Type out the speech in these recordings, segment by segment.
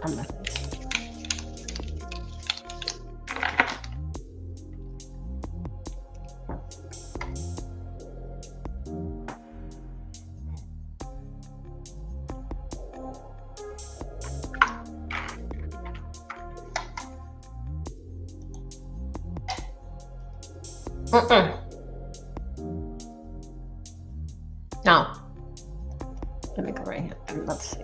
I'm not. No. Let me go right here. Let's see.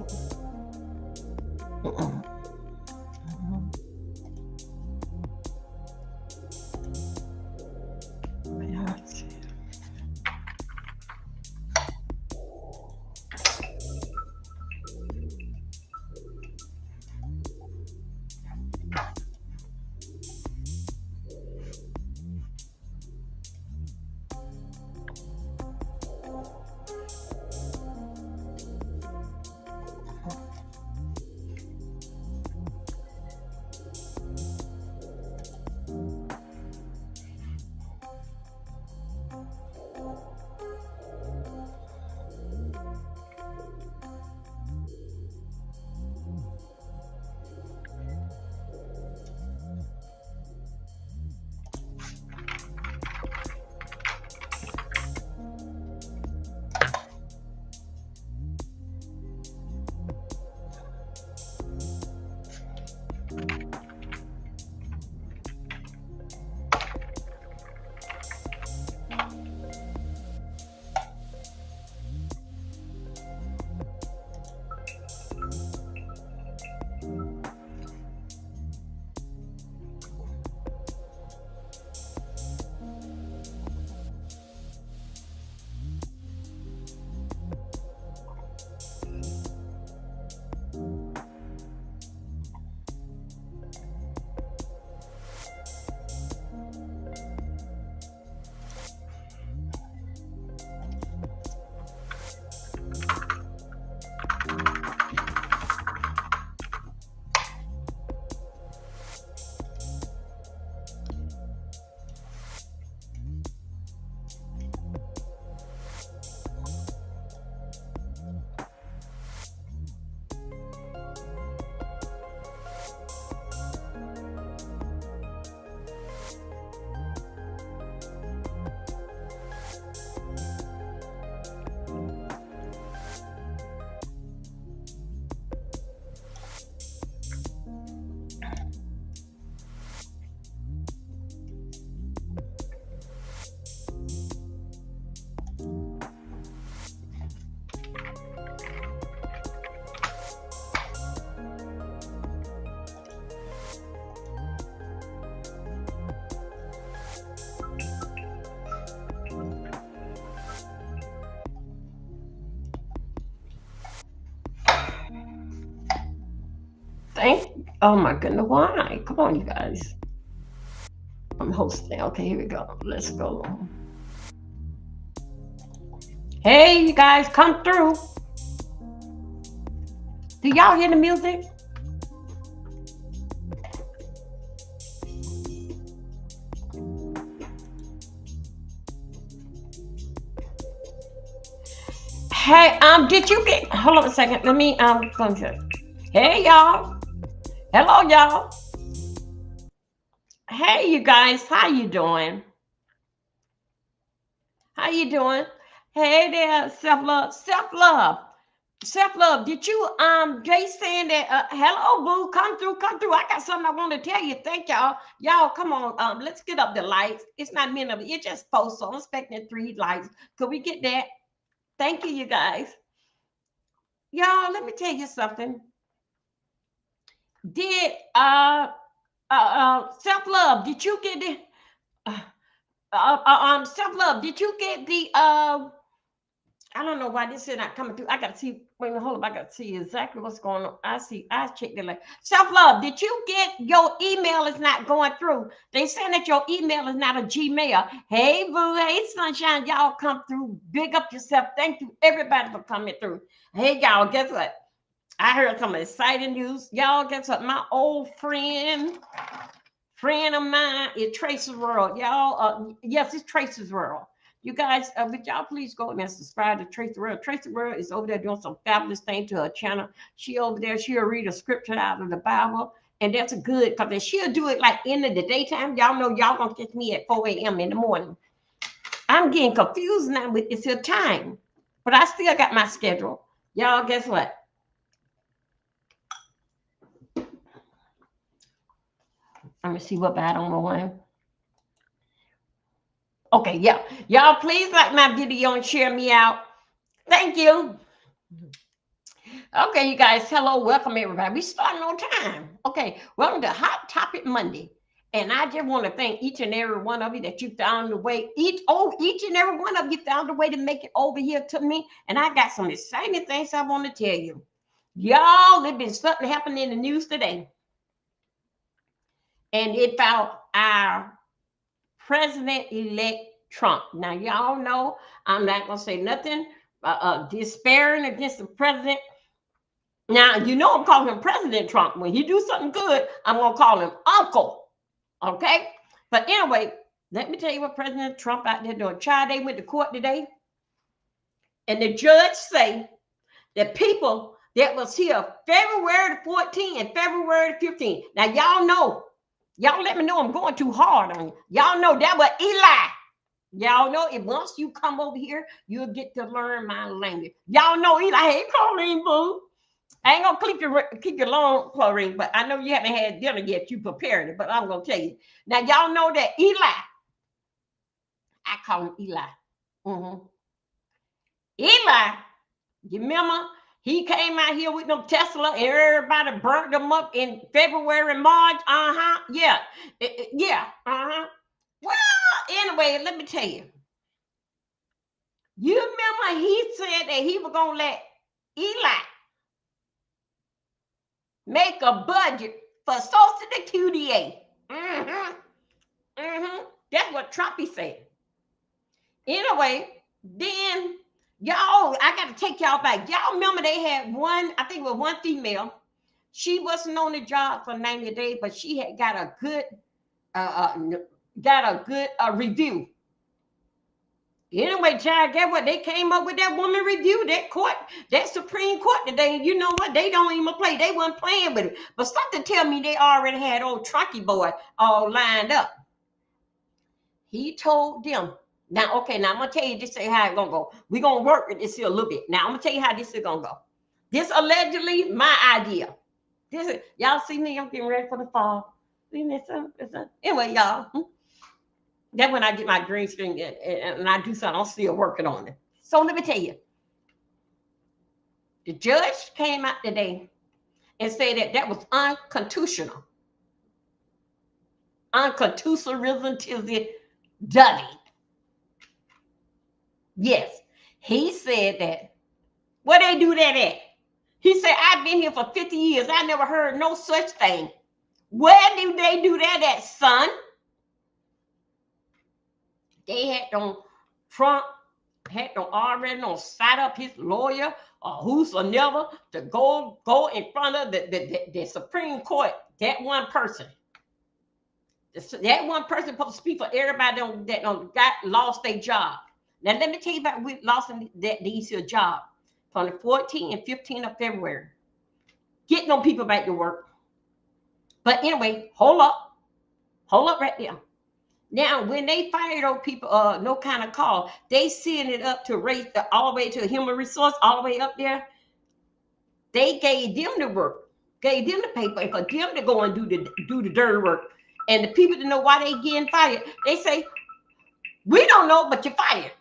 Oh my goodness, why? Come on, you guys. I'm hosting. Okay, here we go. Let's go. Hey, you guys, come through. Do y'all hear the music? Hey, did you get? Hold on a second. Let me Hey, y'all. Hello, y'all. Hey, you guys. How you doing? How you doing? Hey there, self-love. Self-love. Did you Jay saying that hello boo, come through. I got something I want to tell you. Thank y'all. Y'all come on. Let's get up the lights. It's not many of it. It just posts, so I'm expecting 3 lights. Could we get that? Thank you, you guys. Y'all, let me tell you something. Did self-love, did you get the self-love, did you get the I don't know why this is not coming through. I gotta see. Wait a minute, hold up. I gotta see exactly what's going on. I checked it like self-love. Did you get your email is not going through? They saying that your email is not a Gmail. Hey boo, hey sunshine, y'all come through. Big up yourself. Thank you everybody for coming through. Hey y'all, guess what? I heard some exciting news. Y'all, guess what? My old friend of mine is Tracy's World. Y'all, yes, it's Tracy's World. You guys, would y'all please go and subscribe to Tracy World. Tracy World is over there doing some fabulous thing to her channel. She over there, she'll read a scripture out of the Bible. And that's good because she'll do it like in the daytime. Y'all know y'all gonna catch me at 4 a.m. in the morning. I'm getting confused now with it's your time. But I still got my schedule. Y'all, guess what? Let me see what bad on the one. Okay, yeah. Y'all please like my video and share me out. Thank you. Okay, you guys, hello, welcome everybody. We starting on time. Okay, welcome to Hot Topic Monday. And I just want to thank each and every one of you that you found the way, each and every one of you found a way to make it over here to me. And I got some exciting things I want to tell you. Y'all, there's been something happening in the news today. And it found our President-elect Trump. Now, y'all know I'm not going to say nothing despairing against the president. Now, you know I'm calling him President Trump. When he do something good, I'm going to call him Uncle. Okay? But anyway, let me tell you what President Trump out there doing. Child, they went to court today. And the judge say that people that was here February the 14th and February the 15th. Now, y'all know. Y'all let me know I'm going too hard on you. Y'all know that was Eli. Y'all know if once you come over here, you'll get to learn my language. Y'all know Eli. Hey, Chlorine, boo. I ain't gonna keep your long, Chlorine, but I know you haven't had dinner yet. You prepared it, but I'm gonna tell you. Now, y'all know that Eli. I call him Eli. Eli, you remember? He came out here with them Tesla and everybody burnt them up in February, March. Yeah. Yeah. Well, anyway, let me tell you. You remember he said that he was going to let Eli make a budget for Social Security. That's what Trumpy said. Anyway, then y'all, I got to take y'all back. Y'all remember they had one, I think it was one female. She wasn't on the job for 90 days, but she had got a good review. Anyway, child, guess what? They came up with that woman review, that court, that Supreme Court today. You know what? They don't even play. They weren't playing with it. But something tell me they already had old Trunky boy all lined up. He told them. Now, okay, now I'm going to tell you this is how it's going to go. We're going to work with this here a little bit. Now, I'm going to tell you how this is going to go. This allegedly my idea. This is, y'all see me? I'm getting ready for the fall. Anyway, y'all. That's when I get my green screen and I do something. I'm still working on it. So let me tell you. The judge came out today and said that that was unconstitutional. Unconstitutionalism done it. Yes. He said that. Where they do that at? He said, I've been here for 50 years. I never heard no such thing. Where do they do that at, son? They had them, Trump had them already set up his lawyer or whosoever to go in front of the Supreme Court. That one person. That one person supposed to speak for everybody that lost their job. Now, let me tell you about we lost these job from the 14th and 15th of February. Getting them people back to work. But anyway, hold up right there. Now, when they fire those people, no kind of call, they send it up to race all the way to human resource, all the way up there. They gave them the work, gave them the paper, and for them to go and do the dirty work. And the people to know why they getting fired, they say, we don't know, but you're fired.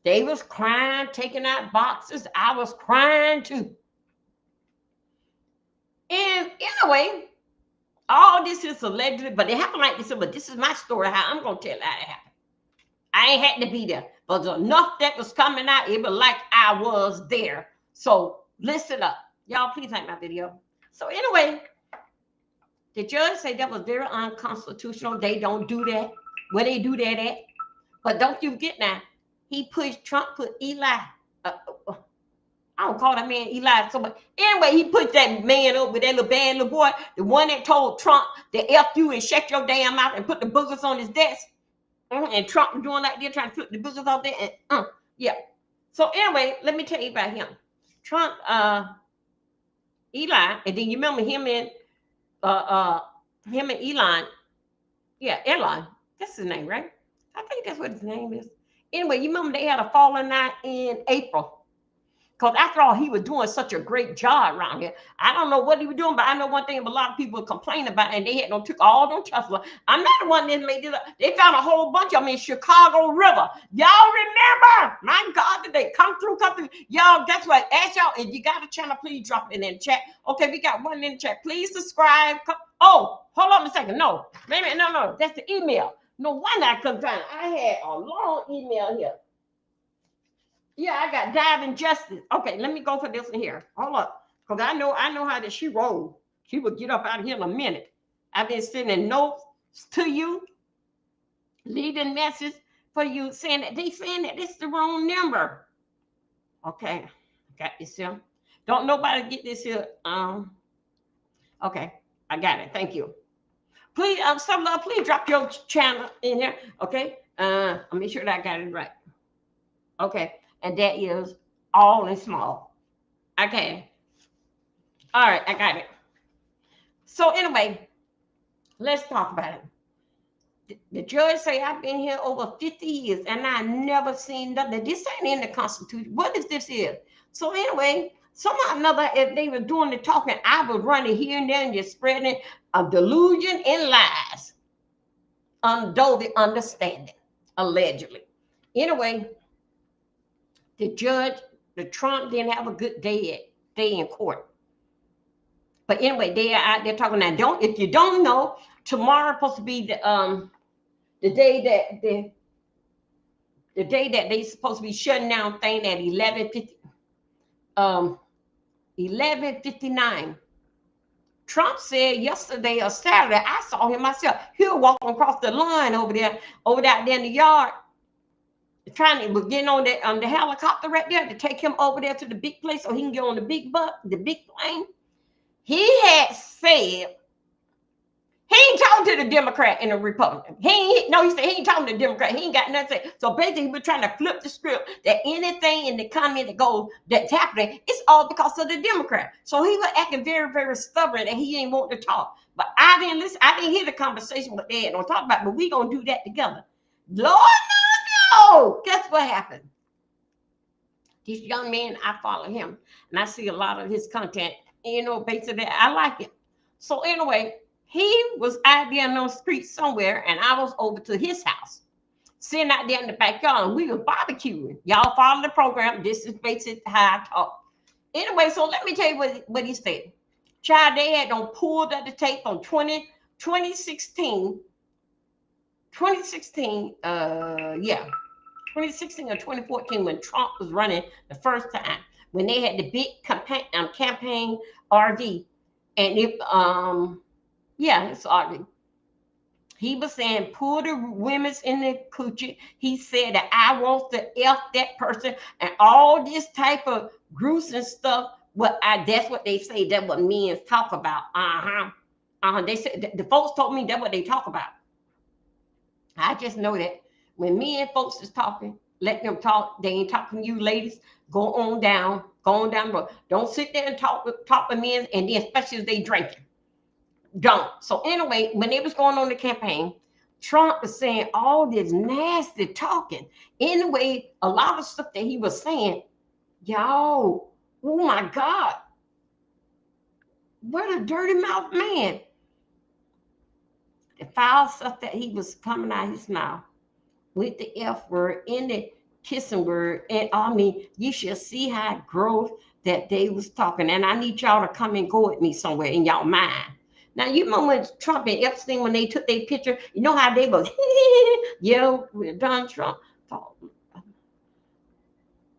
They was crying, taking out boxes. I was crying too. And anyway, all this is allegedly, but it happened like this. But this is my story, how I'm going to tell how it happened. I ain't had to be there. But enough that was coming out, it was like I was there. So listen up. Y'all, please like my video. So anyway, the judge said that was very unconstitutional. They don't do that. Where they do that at? But don't you get now, Trump put Eli, I don't call that man Eli so much. Anyway, he put that man up with that little bad little boy, the one that told Trump to F you and shut your damn mouth and put the boogers on his desk. And Trump doing like they're trying to flip the business out there. And yeah. So anyway, let me tell you about him. Trump, Eli, and then you remember uh, uh, him and Elon. Yeah, Elon. That's his name, right? I think that's what his name is. Anyway, you remember they had a falling out in April. Because after all, he was doing such a great job around here. I don't know what he was doing, but I know one thing a lot of people complain about, and they had no took all them Tesla. I'm not the one that made this up. They found a whole bunch of them in Chicago River. Y'all remember? My God, did they come through, come through? Y'all, guess what? Ask y'all, if you got a channel, please drop it in the chat. Okay, we got one in the chat. Please subscribe. Oh, hold on a second. No, wait a minute. No, that's the email. No wonder I couldn't find it. I had a long email here. Yeah, I got Dive Injustice. Okay, let me go for this one here. Hold up. Because I know how that she rolled. She would get up out of here in a minute. I've been sending notes to you, leaving message for you saying that this is the wrong number. Okay, got this here. Don't nobody get this here. Okay, I got it. Thank you. Please, some love, please drop your channel in here. Okay. I'll make sure that I got it right. Okay. And that is all in small. Okay. All right, I got it. So anyway, let's talk about it. The judge say I've been here over 50 years and I never seen nothing. This ain't in the Constitution. What is this here? So anyway, somehow or another, if they were doing the talking, I was running here and there and just spreading a delusion and lies. Though the understanding, allegedly. Anyway, the judge, the Trump didn't have a good day in court. But anyway, they are out there talking now. If you don't know, tomorrow supposed to be the day that they supposed to be shutting down thing at 11:59. Trump said yesterday or Saturday, I saw him myself. He was walking across the line over there in the yard, trying to get on the helicopter right there to take him over there to the big place so he can get on the big plane. He had said he ain't talking to the Democrat and the Republican. He said he ain't talking to the Democrat. He ain't got nothing to say. So basically, we're trying to flip the script that anything in the economy that's happening, it's all because of the Democrat. So he was acting very, very stubborn and he ain't want to talk. But I didn't listen. I didn't hear the conversation what they had to talk about. But we gonna do that together. Lord no. Guess what happened? This young man, I follow him, and I see a lot of his content. And, basically, I like it. So anyway, he was out there on the street somewhere, and I was over to his house, sitting out there in the backyard, and we were barbecuing. Y'all follow the program. This is basically how I talk. Anyway, so let me tell you what he said. Child, they had pulled up the tape on 2016. 2016, 2016 or 2014 when Trump was running the first time, when they had the big campaign RV, and it's RV. He was saying, pull the women's in the coochie. He said that I want to F that person and all this type of gruesome stuff. That's what they say. That's what men talk about. They said the folks told me that's what they talk about. I just know that when me and folks is talking, let them talk. They ain't talking to you ladies. Go on down the road. Don't sit there and talk with men, and then especially if they drinking. Don't. So anyway, when they was going on the campaign, Trump was saying all this nasty talking. Anyway, a lot of stuff that he was saying, y'all, oh my God, what a dirty mouth man. The foul stuff that he was coming out of his mouth with the F word in the kissing word. And I mean, you should see how growth that they was talking. And I need y'all to come and go with me somewhere in y'all mind. Now, you remember when Trump and Epstein, when they took their picture, you know how they was, yeah, with Donald Trump.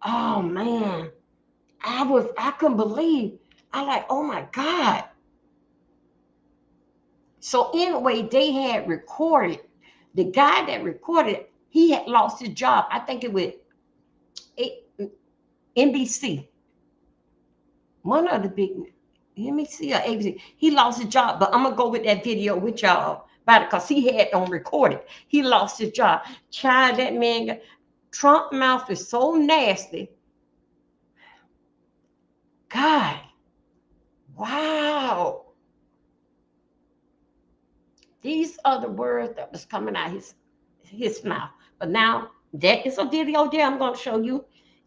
Oh, man. I couldn't believe. I like, oh, my God. So anyway, they had recorded. The guy that recorded, he had lost his job. I think it was NBC. One of the big NBC or ABC. He lost his job, but I'm gonna go with that video with y'all about it because he had on recorded. He lost his job. Child, that man, Trump mouth is so nasty. God, wow. These are the words that was coming out his mouth. But now that is a video there I'm going to show you.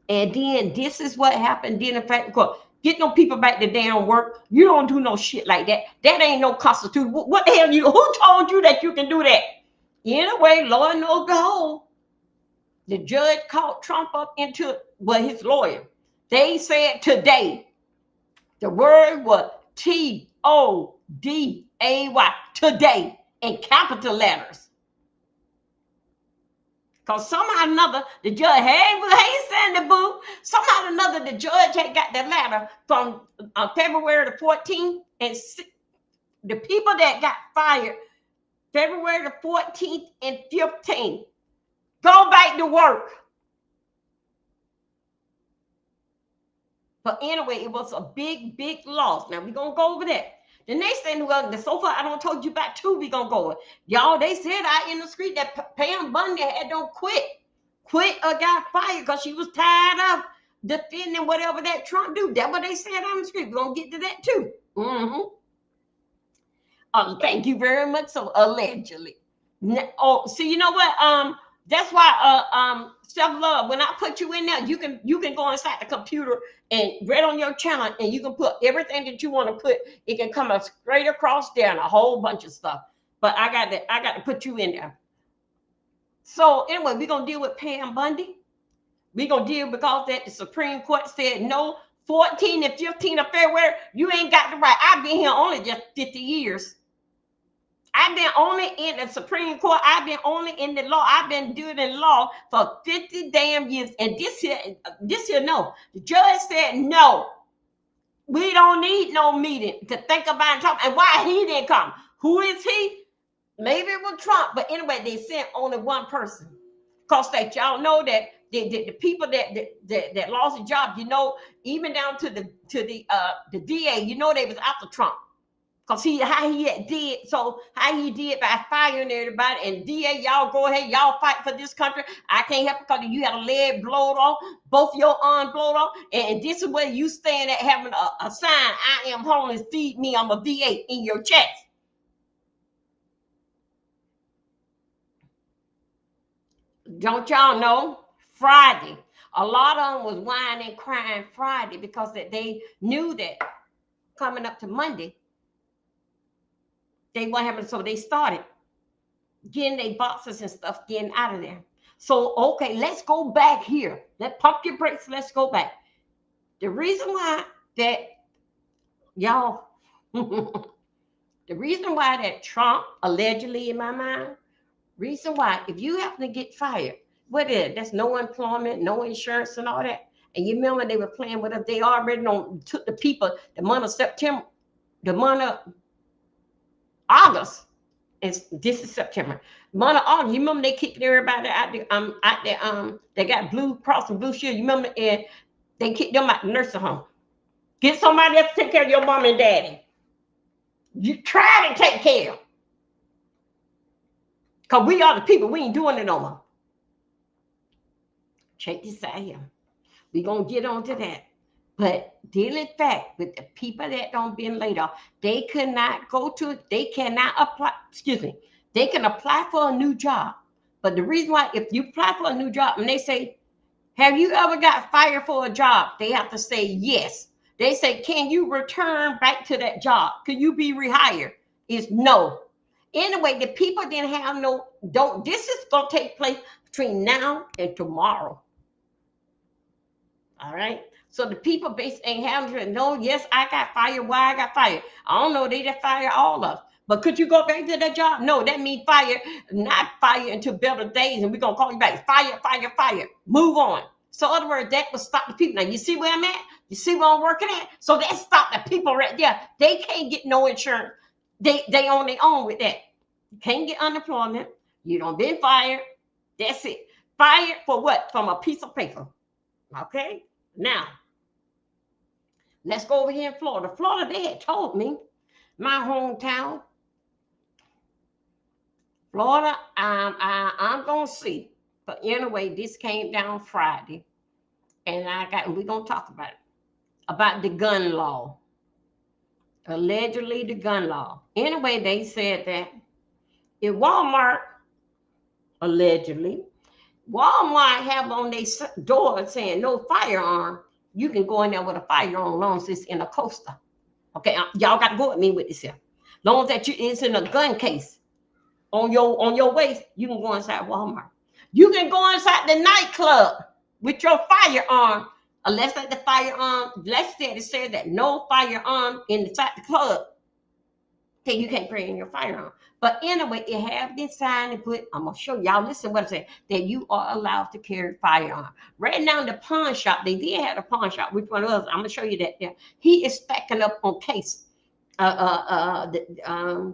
And then this is what happened. Then in fact, get no people back to damn work. You don't do no shit like that. That ain't no constitution. What the hell you? Who told you that you can do that? Anyway, Lord knows behold, the judge called Trump up into his lawyer. They said today the word was TODAY today in capital letters. Because somehow or another, the judge, hey, Sandy Boo, somehow or another, the judge had got the letter from February the 14th, and the people that got fired February the 14th and 15th, go back to work. But anyway, it was a big, big loss. Now, we're going to go over that. The next thing, well, so far, I don't told you about two we're going to go over. Y'all, they said out in the street that Pam Bundy had don't quit or got fired because she was tired of defending whatever that Trump do. That's what they said on the street. We're going to get to that too. Thank you very much. So, allegedly. Oh, see, you know what? That's why self-love, when I put you in there, you can go inside the computer and read on your channel, and you can put everything that you want to put. It can come up straight across there and a whole bunch of stuff. But I got to put you in there. So anyway, we're gonna deal with Pam Bundy. We're gonna deal because that the Supreme Court said no, 14 and 15 of February, you ain't got the right. I've been here only just 50 years. I've been only in the Supreme Court. I've been only in the law. I've been doing the law for 50 damn years. And this here, no. The judge said, no, we don't need no meeting to think about and talk. And why he didn't come? Who is he? Maybe it was Trump. But anyway, they sent only one person. Because that y'all know that the people that lost their job, you know, even down to the DA, you know, they was after Trump. Because how he did by firing everybody, and DA, y'all go ahead, y'all fight for this country. I can't help it because you had a leg blowed off, both your arms blowed off, and this is where you stand at having a sign, I am homeless, feed me, I'm a VA in your chest. Don't y'all know? Friday, a lot of them was whining and crying Friday because that they knew that coming up to Monday, they weren't having, so they started getting their boxes and stuff, getting out of there. So, okay, let's go back here. Let's pump your brakes. Let's go back. The reason why that, y'all, the reason why that Trump, allegedly in my mind, reason why, if you happen to get fired, what is it? That's no employment, no insurance and all that. And you remember they were playing with us. They already took the people the month of September, the month of August. And this is September. Month of August, you remember they kicked everybody out there, they got Blue Cross and Blue Shield. You remember, and they kicked them out the nursing home. Get somebody else to take care of your mom and daddy. You try to take care. Because we are the people, we ain't doing it no more. Check this out here. We're going to get on to that. But dealing fact with the people that don't been laid off, they cannot they cannot apply, they can apply for a new job. But the reason why, if you apply for a new job and they say, have you ever got fired for a job? They have to say yes. They say, can you return back to that job? Can you be rehired? It's no. Anyway, the people didn't have this is going to take place between now and tomorrow. All right. So the people basically ain't having no, yes, I got fired. Why I got fired? I don't know. They just fired all of us. But could you go back to that job? No, that means fire, not fire until better days. And we're going to call you back. Fire, fire, fire. Move on. So in other words, that would stop the people. Now, you see where I'm at? You see where I'm working at? So that stopped the people right there. They can't get no insurance. They on their own with that. You can't get unemployment. You don't been fired. That's it. Fired for what? From a piece of paper. Okay? Now, let's go over here in Florida. Florida, they had told me, my hometown, Florida, I'm gonna see. But anyway, this came down Friday, and we're gonna talk about the gun law. Allegedly the gun law. Anyway, they said that if Walmart, allegedly, Walmart have on their door saying no firearm, you can go in there with a firearm as long as it's in a coaster. Okay, y'all got to go with me with this here. Long as that it's in a gun case on your waist, you can go inside Walmart. You can go inside the nightclub with your firearm, unless that the firearm, let's say it says that no firearm inside the club. Okay, you can't bring in your firearm. But anyway, it have this sign and put, I'm gonna show y'all, listen what it said, that you are allowed to carry firearm. Right now in the pawn shop, they did have a pawn shop, which one was, I'm gonna show you that there. He is stacking up on case the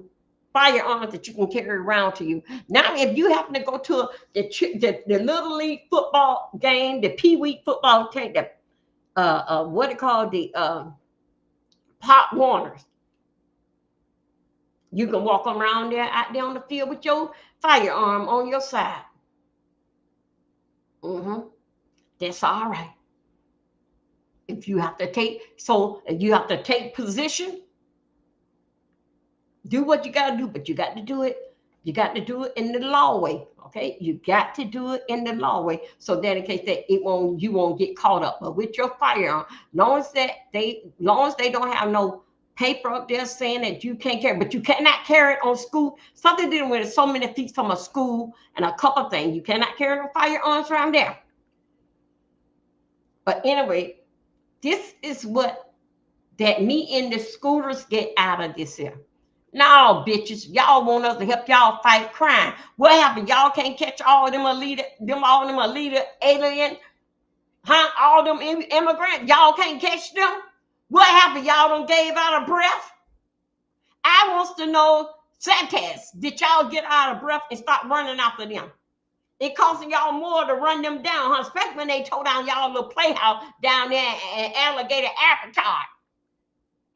firearms that you can carry around to you. Now, if you happen to go to the little league football game, the pee-wee football game, the what it called, the Pop Warners, you can walk around there out there on the field with your firearm on your side. Mm-hmm. That's all right. If you have to take position, do what you got to do, but you got to do it. You got to do it in the law way. Okay, you got to do it in the law way, so that in case that you won't get caught up. But with your firearm, long as they don't have no paper up there saying that you can't carry, but you cannot carry it on school. Something dealing with so many feet from a school and a couple things. You cannot carry no firearms around there. But anyway, this is what that me and the scooters get out of this here. No, bitches, y'all want us to help y'all fight crime. What happened? Y'all can't catch all them illegal alien, huh? All them immigrants, y'all can't catch them. What happened? Y'all done gave out of breath. I wants to know, Santas, did y'all get out of breath and start running after them? It costing y'all more to run them down, huh? Especially when they tore down y'all little playhouse down there in Alligator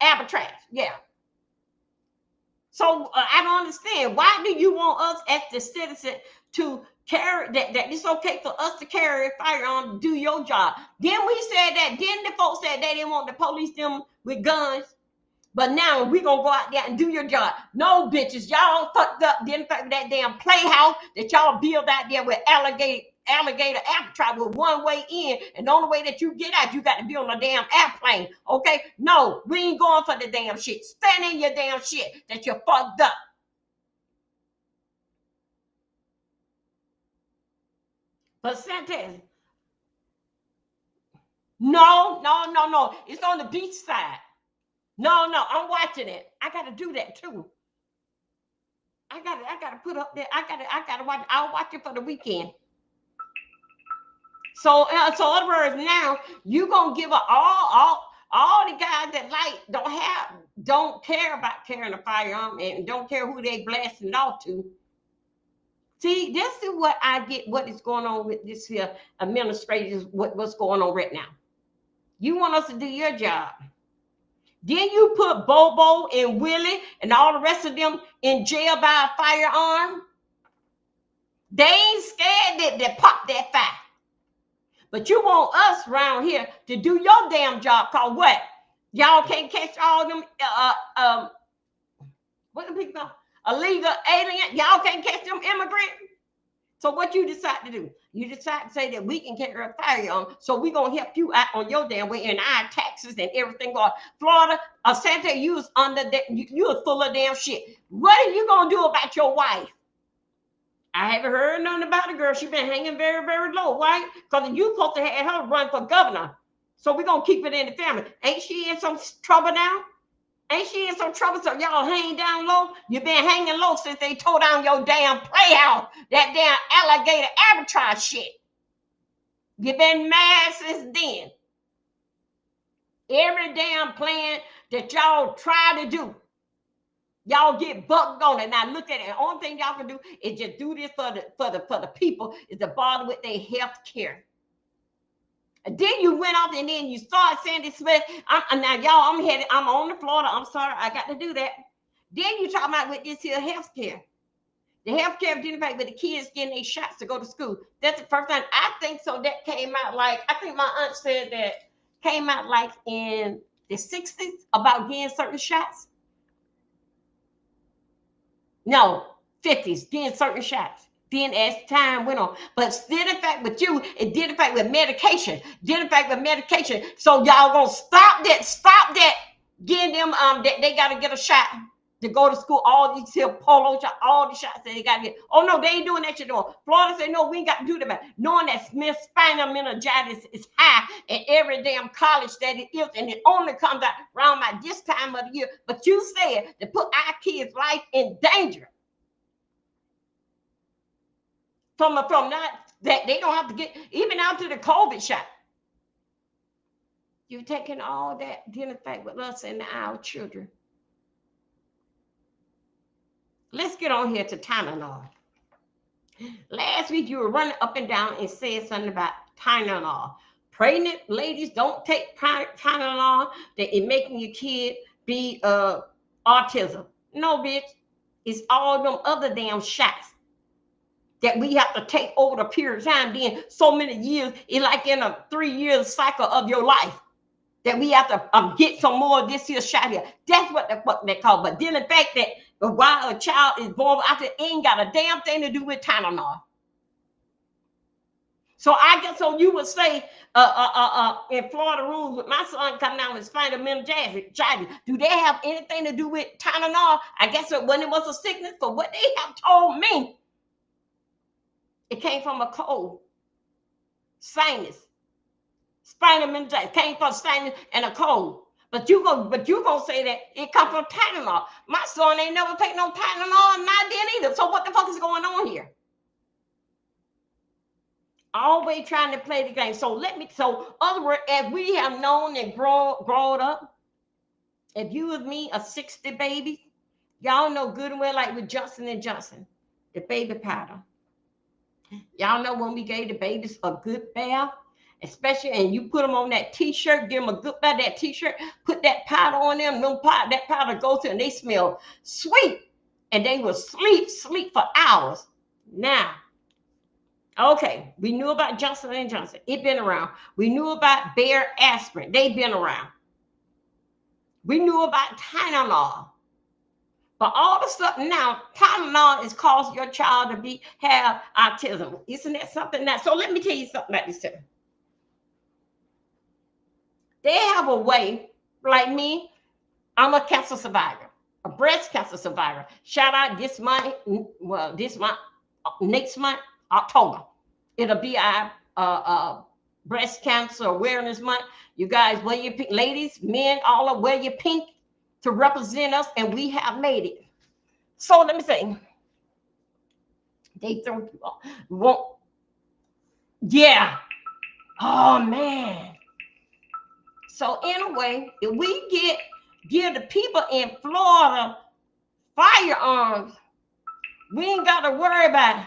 Alcatraz. Yeah. So I don't understand. Why do you want us as the citizen to carry that it's okay for us to carry a firearm to do your job? Then we said that. Then the folks said they didn't want the police them with guns. But now we gonna go out there and do your job. No, bitches, y'all fucked up. Didn't fuck that damn playhouse that y'all build out there with alligator Alcatraz with one way in, and the only way that you get out, you got to be on a damn airplane. Okay? No, we ain't going for the damn shit. Stand in your damn shit that you're fucked up. But Santas, no. It's on the beach side. No, I'm watching it. I gotta do that too. I gotta put up there. I gotta watch. I'll watch it for the weekend. So in other words, now you gonna give up all the guys that don't care about carrying a firearm and don't care who they blasting it off to. See, this is what I get. What is going on with this here administrators? What's going on right now? You want us to do your job. Then you put Bobo and Willie and all the rest of them in jail by a firearm. They ain't scared that pop that fire. But you want us around here to do your damn job. Cause what? Y'all can't catch all them what the people call illegal alien. Y'all can't catch them immigrants. So what you decide to do? You decide to say that we can carry a firearm, so we're gonna help you out on your damn way, and our taxes and everything going. Florida, Santa, you was under that. You was full of damn shit. What are you gonna do about your wife? I haven't heard nothing about the girl. She been hanging very, very low, right? Because you supposed to have her run for governor. So we're going to keep it in the family. Ain't she in some trouble now? Ain't she in some trouble? So y'all hang down low? You been hanging low since they tore down your damn playhouse. That damn alligator Alcatraz shit. You been mad since then. Every damn plan that y'all try to do, y'all get bucked on it. Now look at it. The only thing y'all can do is just do this for the people, is to bother with their health care. And then you went off and then you started saying this. Now y'all, I'm on the Florida. I'm sorry, I got to do that. Then you talking about with this here health care. The healthcare identified with the kids getting their shots to go to school. That's the first time I think so. That came out like I think my aunt said that came out like in the 60s about getting certain shots. No, 50s, getting certain shots. Then as time went on. But still in fact with you, it did in fact with medication. Did in fact with medication. So y'all gonna stop that, getting them that they gotta get a shot to go to school. All these here polo shots, all the shots that they gotta get. Oh no, they ain't doing that shit no. Florida said no, we ain't got to do that. Knowing that Smith spinal meningitis is high in every damn college that it is, and it only comes out around by this time of the year. But you said to put our kids' life in danger. From that they don't have to get even out to the COVID shot. You're taking all that dealing fact with us and our children. Let's get on here to Tylenol. Last week you were running up and down and said something about Tylenol. Pregnant ladies don't take Tylenol, that it making your kid be autism. No, bitch. It's all them other damn shots that we have to take over the period of time. Then so many years, it's like in a 3-year cycle of your life that we have to get some more of this here shot here. That's what the fuck they call. But then the fact that while a child is born after, it ain't got a damn thing to do with Tylenol. So I guess so you would say in Florida rules with my son coming down with spinal meningitis, do they have anything to do with Tylenol? I guess when it was a sickness, for what they have told me, it came from a cold, sinus, spinal meningitis came from sinus and a cold. But you gonna say that it comes from Tylenol. My son ain't never taken no Tylenol, and I didn't either. So what the fuck is going on here? Always trying to play the game. So other words, as we have known and grown up, if you with me, a 60 baby, y'all know good and well, like with Johnson and Johnson, the baby powder. Y'all know when we gave the babies a good bath, especially, and you put them on that t-shirt, give them a good bath, that t-shirt, put that powder on them, that powder goes to, and they smell sweet, and they will sleep for hours. Now, okay, we knew about Johnson and Johnson. It been around. We knew about Bayer aspirin. They've been around. We knew about Tylenol. But all of a sudden now, Tylenol is causing your child to have autism. Isn't that something that? So let me tell you something about this too. They have a way, like me, I'm a cancer survivor, a breast cancer survivor. Shout out this month, next month, October. It'll be our breast cancer awareness month. You guys wear your pink, ladies, men, all of wear your pink to represent us, and we have made it. So let me say, they throw won't. Yeah. Oh man. So anyway, if we give the people in Florida firearms, we ain't got to worry about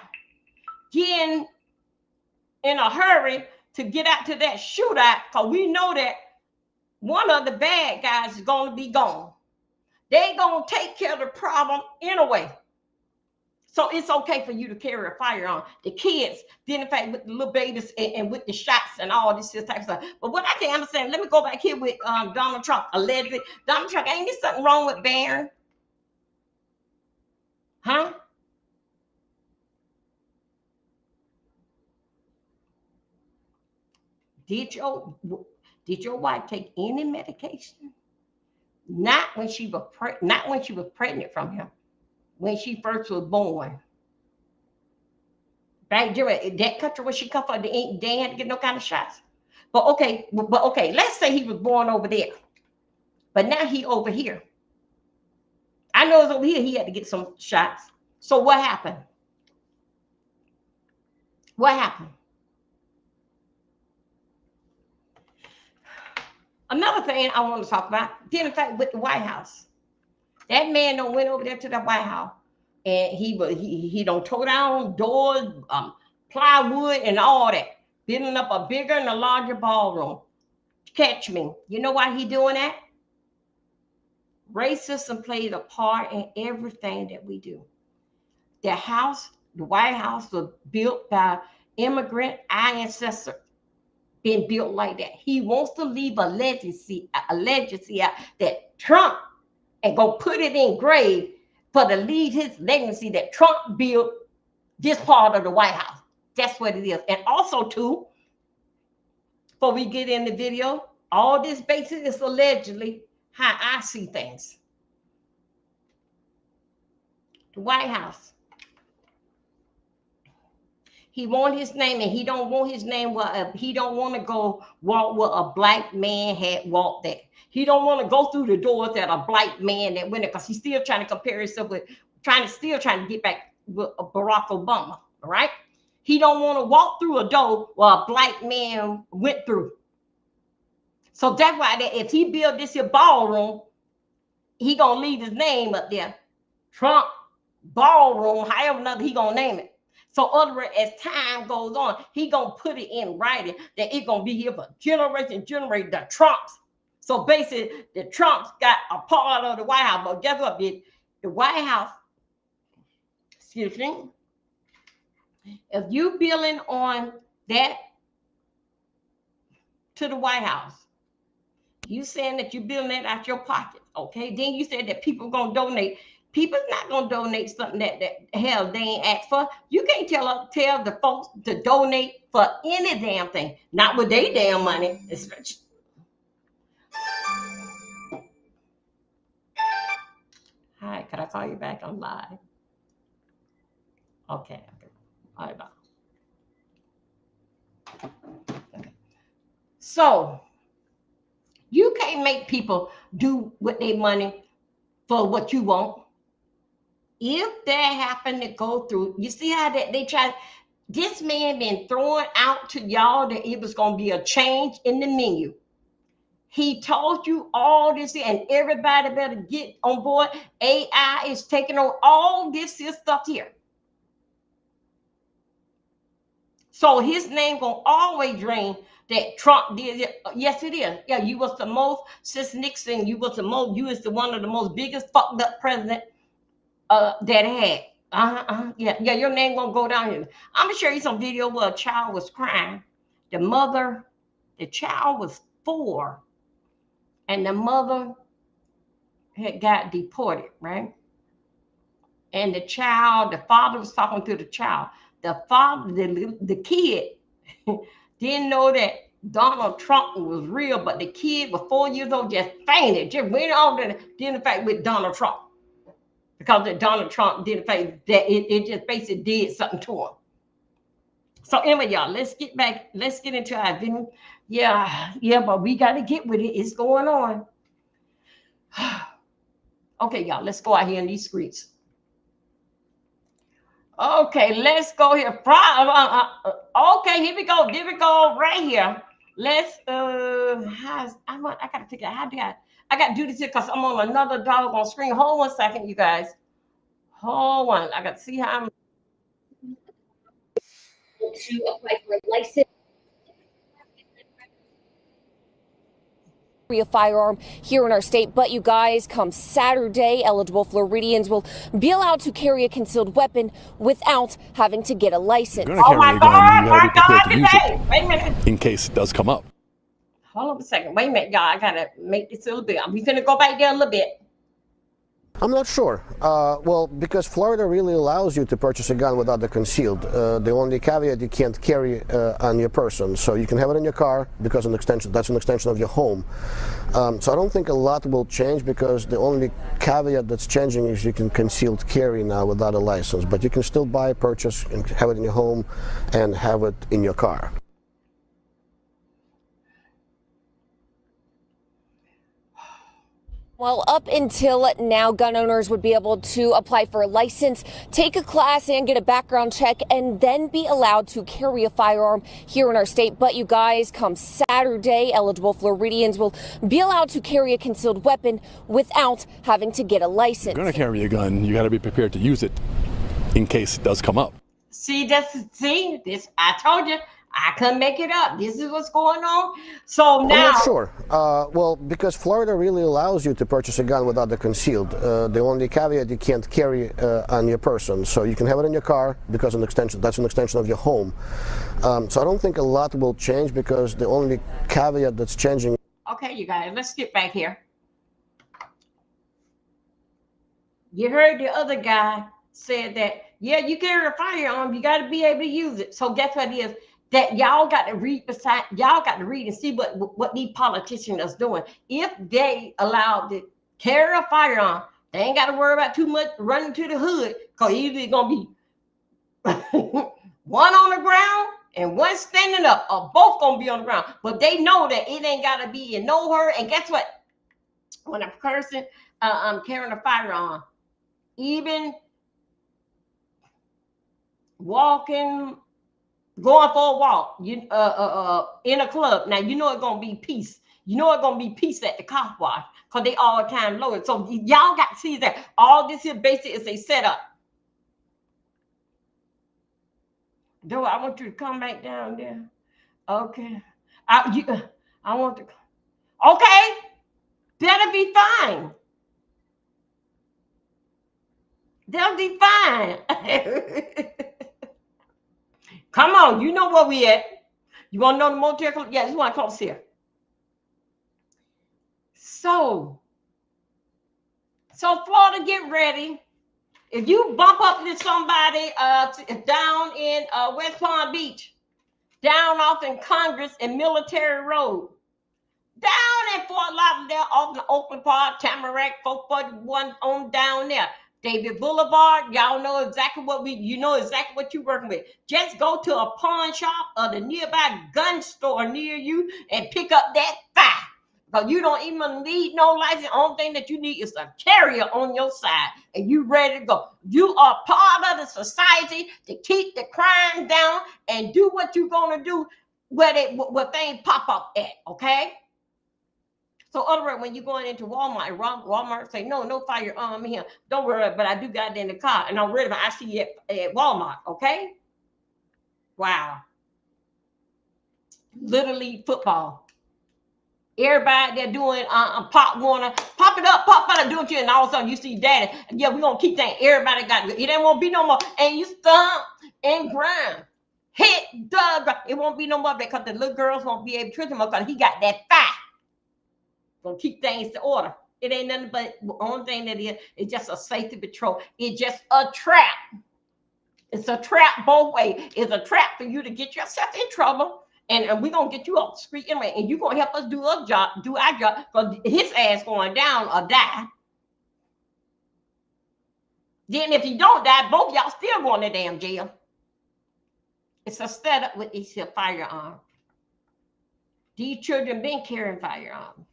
getting in a hurry to get out to that shootout, because we know that one of the bad guys is going to be gone. They're going to take care of the problem anyway. So it's okay for you to carry a firearm. The kids, then in fact with the little babies and with the shots and all this type of stuff. But what I can't understand, let me go back here with Donald Trump, allegedly. Donald Trump, ain't there something wrong with Barron? Huh? Did your wife take any medication? Not when she was pregnant from him. When she first was born. Right, that country where she come from, they ain't had to get no kind of shots. But okay, let's say he was born over there. But now he over here. I know it's over here he had to get some shots. So what happened? What happened? Another thing I want to talk about, then in fact with the White House. That man don't went over there to the White House, and he don't tore down doors, plywood, and all that, building up a bigger and a larger ballroom. Catch me. You know why he doing that? Racism plays a part in everything that we do. the house, the White House, was built by immigrant ancestors. Been built like that. He wants to leave a legacy out that Trump and go put it in grave for to leave his legacy that Trump built this part of the White House. That's what it is. And also, too, before we get in the video, all this basically is allegedly how I see things. The White House. He want his name, and he don't want his name. He don't want to go walk where a black man had walked there. He don't want to go through the doors that a black man that went there, because he's still trying to compare himself with, trying to get back with Barack Obama. All right. He don't want to walk through a door where a black man went through. So that's why if he build this here ballroom, he gonna leave his name up there, Trump Ballroom, however another he gonna name it. So other words, as time goes on, he gonna put it in writing that it's gonna be here for generation, the Trumps. So basically, the Trumps got a part of the White House. But guess what, bitch? The White House, excuse me, if you billing on that to the White House, you saying that you billing that out your pocket, okay? Then you said that people gonna donate. People's not gonna donate something that hell they ain't asked for. You can't tell the folks to donate for any damn thing, not with their damn money. Hi, can I call you back? I'm live. Okay. All right, bye. Okay. So you can't make people do with their money for what you want. If that happened to go through, you see how that they try. This man been throwing out to y'all that it was going to be a change in the menu. He told you all this, and everybody better get on board. AI is taking on all this stuff here. So his name gonna always ring that Trump did it. Yes, it is. Yeah, you was the most, since Nixon, you was the one of the most biggest fucked up president that had. Yeah, your name gonna go down here. I'm gonna show you some video where a child was crying. The child was 4, and the mother had got deported, right? And the father was talking to the child. The father, the kid, didn't know that Donald Trump was real, but the kid was 4 years old, just fainted, just went on to identify with Donald Trump. Because Donald Trump did that, it just basically did something to him. So anyway, y'all, let's get into our video. Yeah, but we got to get with it. It's going on. Okay, y'all, let's go out here in these streets. Okay, let's go here. Okay, here we go. Here we go right here. Let's I gotta figure out I gotta do this here because I'm on another doggone screen. Hold 1 second, you guys. Hold on. I gotta see how I'm to apply for a license. A firearm here in our state, but you guys, come Saturday, eligible Floridians will be allowed to carry a concealed weapon without having to get a license. You're gonna carry a gun, you gotta be prepared to use it. Wait a minute. In case it does come up. Hold on a second. Wait a minute, y'all. I gotta make this a little bit. We finna go back there a little bit. I'm not sure. Well, because Florida really allows you to purchase a gun without the concealed. The only caveat, you can't carry on your person. So you can have it in your car because that's an extension of your home. So I don't think a lot will change, because the only caveat that's changing is you can concealed carry now without a license. But you can still buy, purchase, and have it in your home and have it in your car. Well, up until now, gun owners would be able to apply for a license, take a class, and get a background check, and then be allowed to carry a firearm here in our state. But you guys, come Saturday, eligible Floridians will be allowed to carry a concealed weapon without having to get a license. You're gonna carry a gun, you gotta be prepared to use it in case it does come up. See, this. I told you. I couldn't make it up. This is what's going on. So now, I'm not sure. Well, because Florida really allows you to purchase a gun without the concealed. The only caveat, you can't carry on your person. So you can have it in your car because that's an extension of your home. So I don't think a lot will change, because the only caveat that's changing. Okay, you guys, let's get back here. You heard the other guy said that, yeah, you carry a firearm, you got to be able to use it. So guess what it is? That y'all got to read and see what these politicians are doing. If they allow to carry a firearm, they ain't got to worry about too much running to the hood, because either gonna be one on the ground and one standing up, or both gonna be on the ground. But they know that it ain't gotta be in no hurry. And guess what? When a person carrying a firearm, even walking, going for a walk, you in a club. Now you know it's gonna be peace. You know it's gonna be peace at the car wash, because they all the time loaded. So y'all got to see that all this here basically is a setup. Though I want you to come back down there. Okay. I want to. Okay. That'll be fine. They'll be fine. Come on, you know where we at. You want to know the motel club? Yeah, this one close here. So Florida, get ready. If you bump up to somebody down in West Palm Beach, down off in Congress and Military Road, down in Fort Lauderdale, off in Oakland Park, Tamarack, 441 on down there. David Boulevard, y'all know exactly you know exactly what you're working with. Just go to a pawn shop or the nearby gun store near you and pick up that fire. Because you don't even need no license. The only thing that you need is a carrier on your side, and you ready to go. You are part of the society to keep the crime down and do what you're gonna do where things pop up at, okay? So other words, when you're going into Walmart say, no firearm here. Don't worry, but I do got it in the car, and I'm ready. I see it at Walmart, okay? Wow. Literally football. Everybody they're doing pop Warner, pop it up, do it to you, and all of a sudden you see daddy. Yeah, we're gonna keep that. Everybody got it. It ain't won't be no more. And you stomp and grind. Hit Doug. It won't be no more, because the little girls won't be able to trick him, because he got that fire. Gonna keep things to order. It ain't nothing but the only thing that is, it's just a safety patrol. It's just a trap. It's a trap both ways. It's a trap for you to get yourself in trouble. And we're gonna get you off the street anyway, and you're gonna help us do our job, because his ass going down or die. Then if you don't die, both y'all still going to damn jail. It's a setup with these firearms. These children been carrying firearms.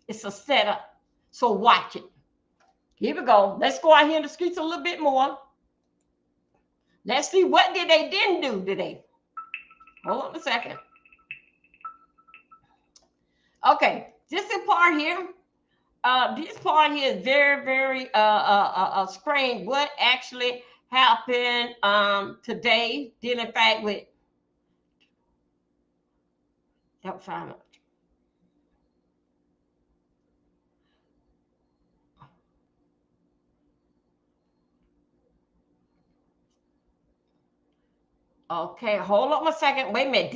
It's a setup. So watch it. Here we go. Let's go out here in the streets a little bit more. Let's see what they didn't do today. Hold on a second. Okay, this part here. This part here is very, very strange. What actually happened today? Dealing in fact with that final. Okay, hold on a second. Wait a minute.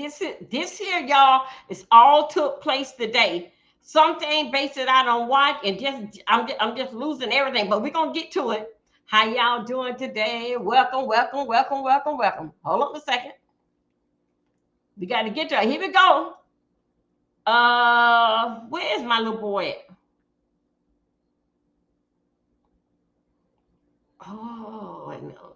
This here, y'all, is all took place today. Something based it out on what, and I'm just losing everything. But we're gonna get to it. How y'all doing today? Welcome. Hold on a second. We got to get to it. Here we go. Where is my little boy at? Oh, I know.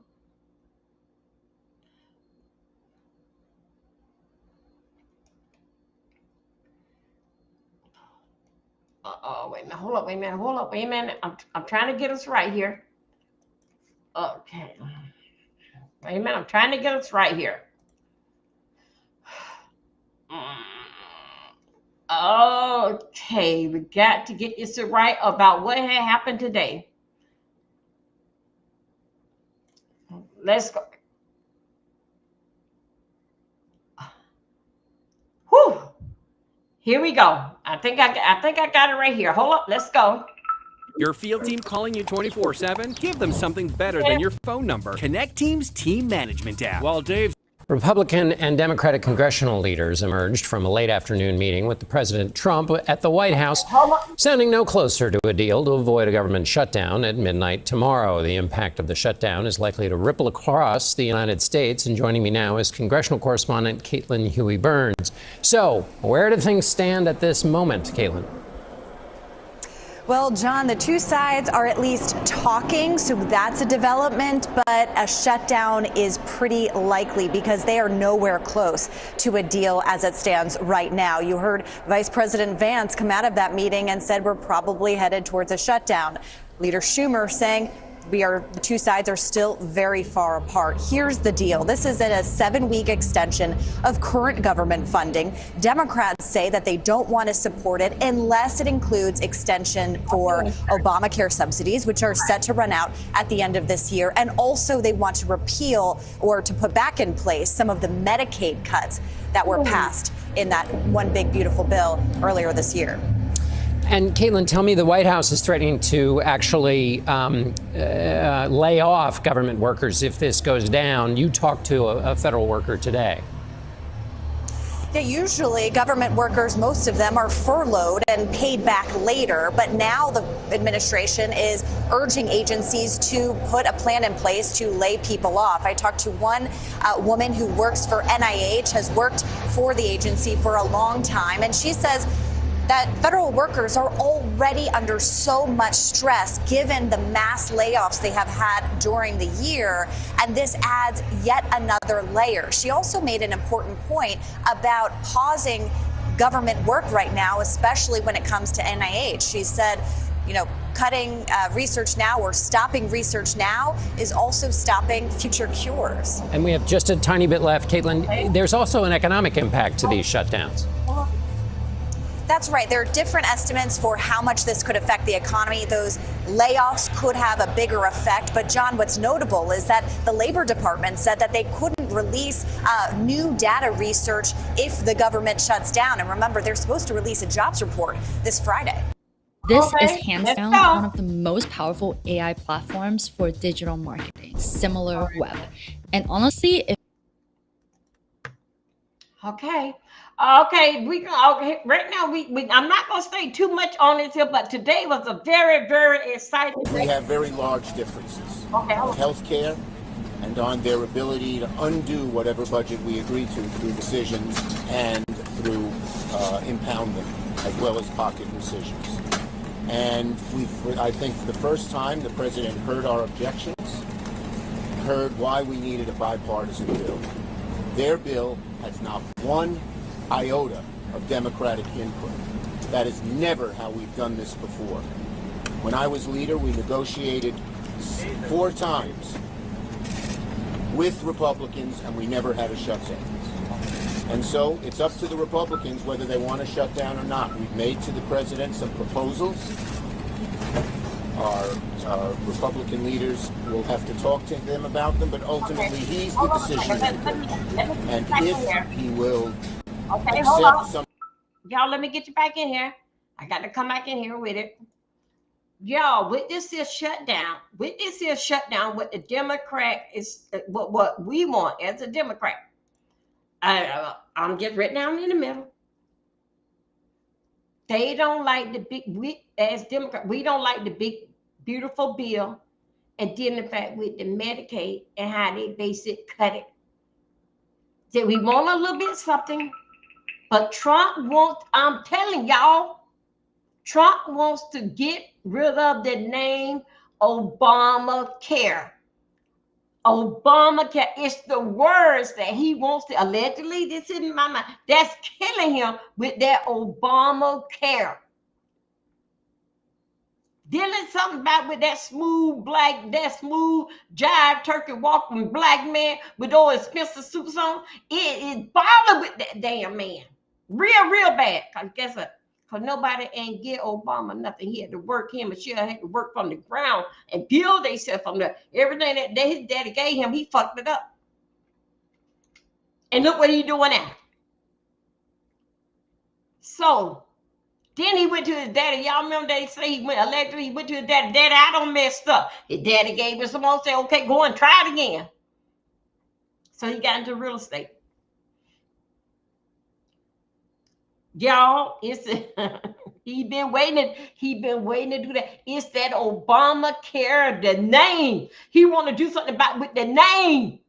Oh, wait a minute. Hold up. Wait a minute. I'm trying to get us right here. Okay. Wait a minute. I'm trying to get us right here. Okay. We got to get this right about what had happened today. Let's go. Here we go. I think I got it right here. Hold up. Let's go. Your field team calling you 24/7? Give them something better than your phone number. Connect Team's team management app. While Dave's Republican and Democratic congressional leaders emerged from a late afternoon meeting with President Trump at the White House, sounding no closer to a deal to avoid a government shutdown at midnight tomorrow. The impact of the shutdown is likely to ripple across the United States. And joining me now is congressional correspondent Caitlin Huey-Burns. So, where do things stand at this moment, Caitlin? Well, John, the two sides are at least talking, so that's a development, but a shutdown is pretty likely because they are nowhere close to a deal as it stands right now. You heard Vice President Vance come out of that meeting and said we're probably headed towards a shutdown. Leader Schumer saying the two sides are still very far apart. Here's the deal. This is a 7-week extension of current government funding. Democrats say that they don't want to support it unless it includes extension for Obamacare subsidies, which are set to run out at the end of this year. And also they want to repeal or to put back in place some of the Medicaid cuts that were passed in that one big beautiful bill earlier this year. And Caitlin, tell me, the White House is threatening to actually lay off government workers if this goes down. You talked to a federal worker today. Yeah, usually government workers, most of them are furloughed and paid back later. But now the administration is urging agencies to put a plan in place to lay people off. I talked to one woman who works for NIH, has worked for the agency for a long time, and she says that federal workers are already under so much stress given the mass layoffs they have had during the year, and this adds yet another layer. She also made an important point about pausing government work right now, especially when it comes to NIH. She said, you know, cutting research now or stopping research now is also stopping future cures. And we have just a tiny bit left, Caitlin. There's also an economic impact to these shutdowns. That's right. There are different estimates for how much this could affect the economy. Those layoffs could have a bigger effect. But, John, what's notable is that the Labor Department said that they couldn't release new data research if the government shuts down. And remember, they're supposed to release a jobs report this Friday. This is hands down one of the most powerful AI platforms for digital marketing, similar web. And honestly, if Okay, we can. Okay, right now I'm not going to stay too much on this here, but today was a very, very exciting day. We have very large differences on healthcare and on their ability to undo whatever budget we agree to through decisions and through impoundment, as well as pocket decisions. And I think for the first time, the president heard our objections, heard why we needed a bipartisan bill. Their bill has not one iota of Democratic input. That is never how we've done this before. When I was leader, we negotiated 4 times with Republicans, and we never had a shutdown. And so it's up to the Republicans whether they want to shut down or not. We've made to the president some proposals. Our Republican leaders will have to talk to him about them, but ultimately he's the decision maker. And if he will accept some... Y'all, let me get you back in here. I got to come back in here with it. Y'all, with this here shutdown, what the Democrat is, what we want as a Democrat. I'm just right down in the middle. They don't like the big, as Democrat, we don't like the big, beautiful bill and dealing the fact with the Medicaid and how they basic cut it. That we want a little bit something, but Trump wants, I'm telling y'all, Trump wants to get rid of the name Obamacare. Obamacare, it's the words that he wants to, allegedly, this is in my mind, that's killing him with that Obamacare. Dealing something about with that smooth jive turkey walking black man with those expensive suits on. It is bothered with that damn man. Real bad. Cause guess what? Cause nobody ain't get Obama nothing. He had to work, him and Michelle had to work from the ground and build themselves from there. Everything that his daddy gave him, he fucked it up. And look what he doing now. So then he went to his daddy. Y'all remember they say he went to his daddy. Daddy, I don't messed up. His daddy gave him some more, said, okay, go and try it again. So he got into real estate. Y'all, it's he been waiting to do that. It's that Obamacare, the name. He want to do something about with the name.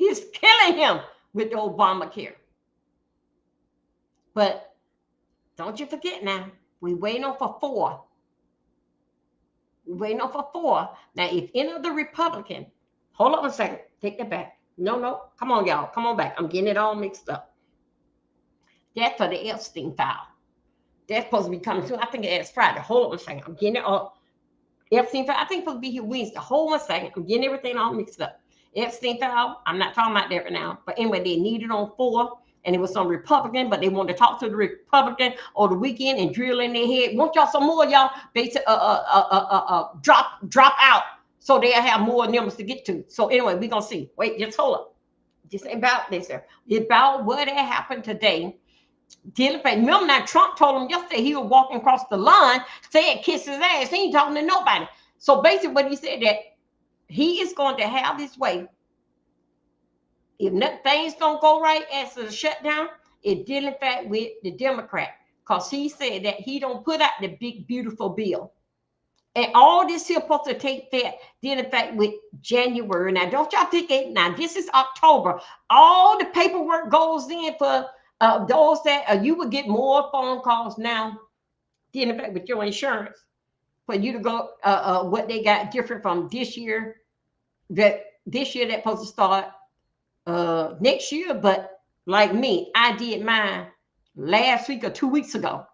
It's killing him with the Obamacare. But don't you forget now, we waiting on for 4. We're waiting on for 4. Now, if any of the Republican, hold on a second, take that back. No, come on, y'all, come on back. I'm getting it all mixed up. That's for the Epstein file. That's supposed to be coming soon. I think it's Friday. Hold on a second. I'm getting it all. Epstein file, I think it's supposed to be here Wednesday. Hold on a second. I'm getting everything all mixed up. Epstein file, I'm not talking about that right now. But anyway, they needed on 4. And it was some Republican, but they wanted to talk to the Republican over the weekend and drill in their head. Want y'all some more, y'all? Basically, drop out so they'll have more numbers to get to. So anyway, we're gonna see. Wait, just hold up. Just about this, sir. About what had happened today. Remember now, Trump told him yesterday he was walking across the line, said kiss his ass. He ain't talking to nobody. So basically, what he said that he is going to have his way. If things don't go right after the shutdown, it deal in fact with the Democrat, because he said that he don't put out the big beautiful bill, and all this here supposed to take that deal in fact with January. Now don't y'all think it? Now this is October. All the paperwork goes in for those that you would get more phone calls now deal in fact with your insurance for you to go what they got different from this year. That supposed to start next year, but like me, I did mine last week or 2 weeks ago.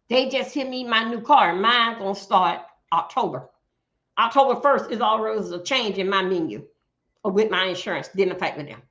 They just hit me my new car. Mine gonna start October 1st is always a change in my menu with my insurance. Didn't affect with them.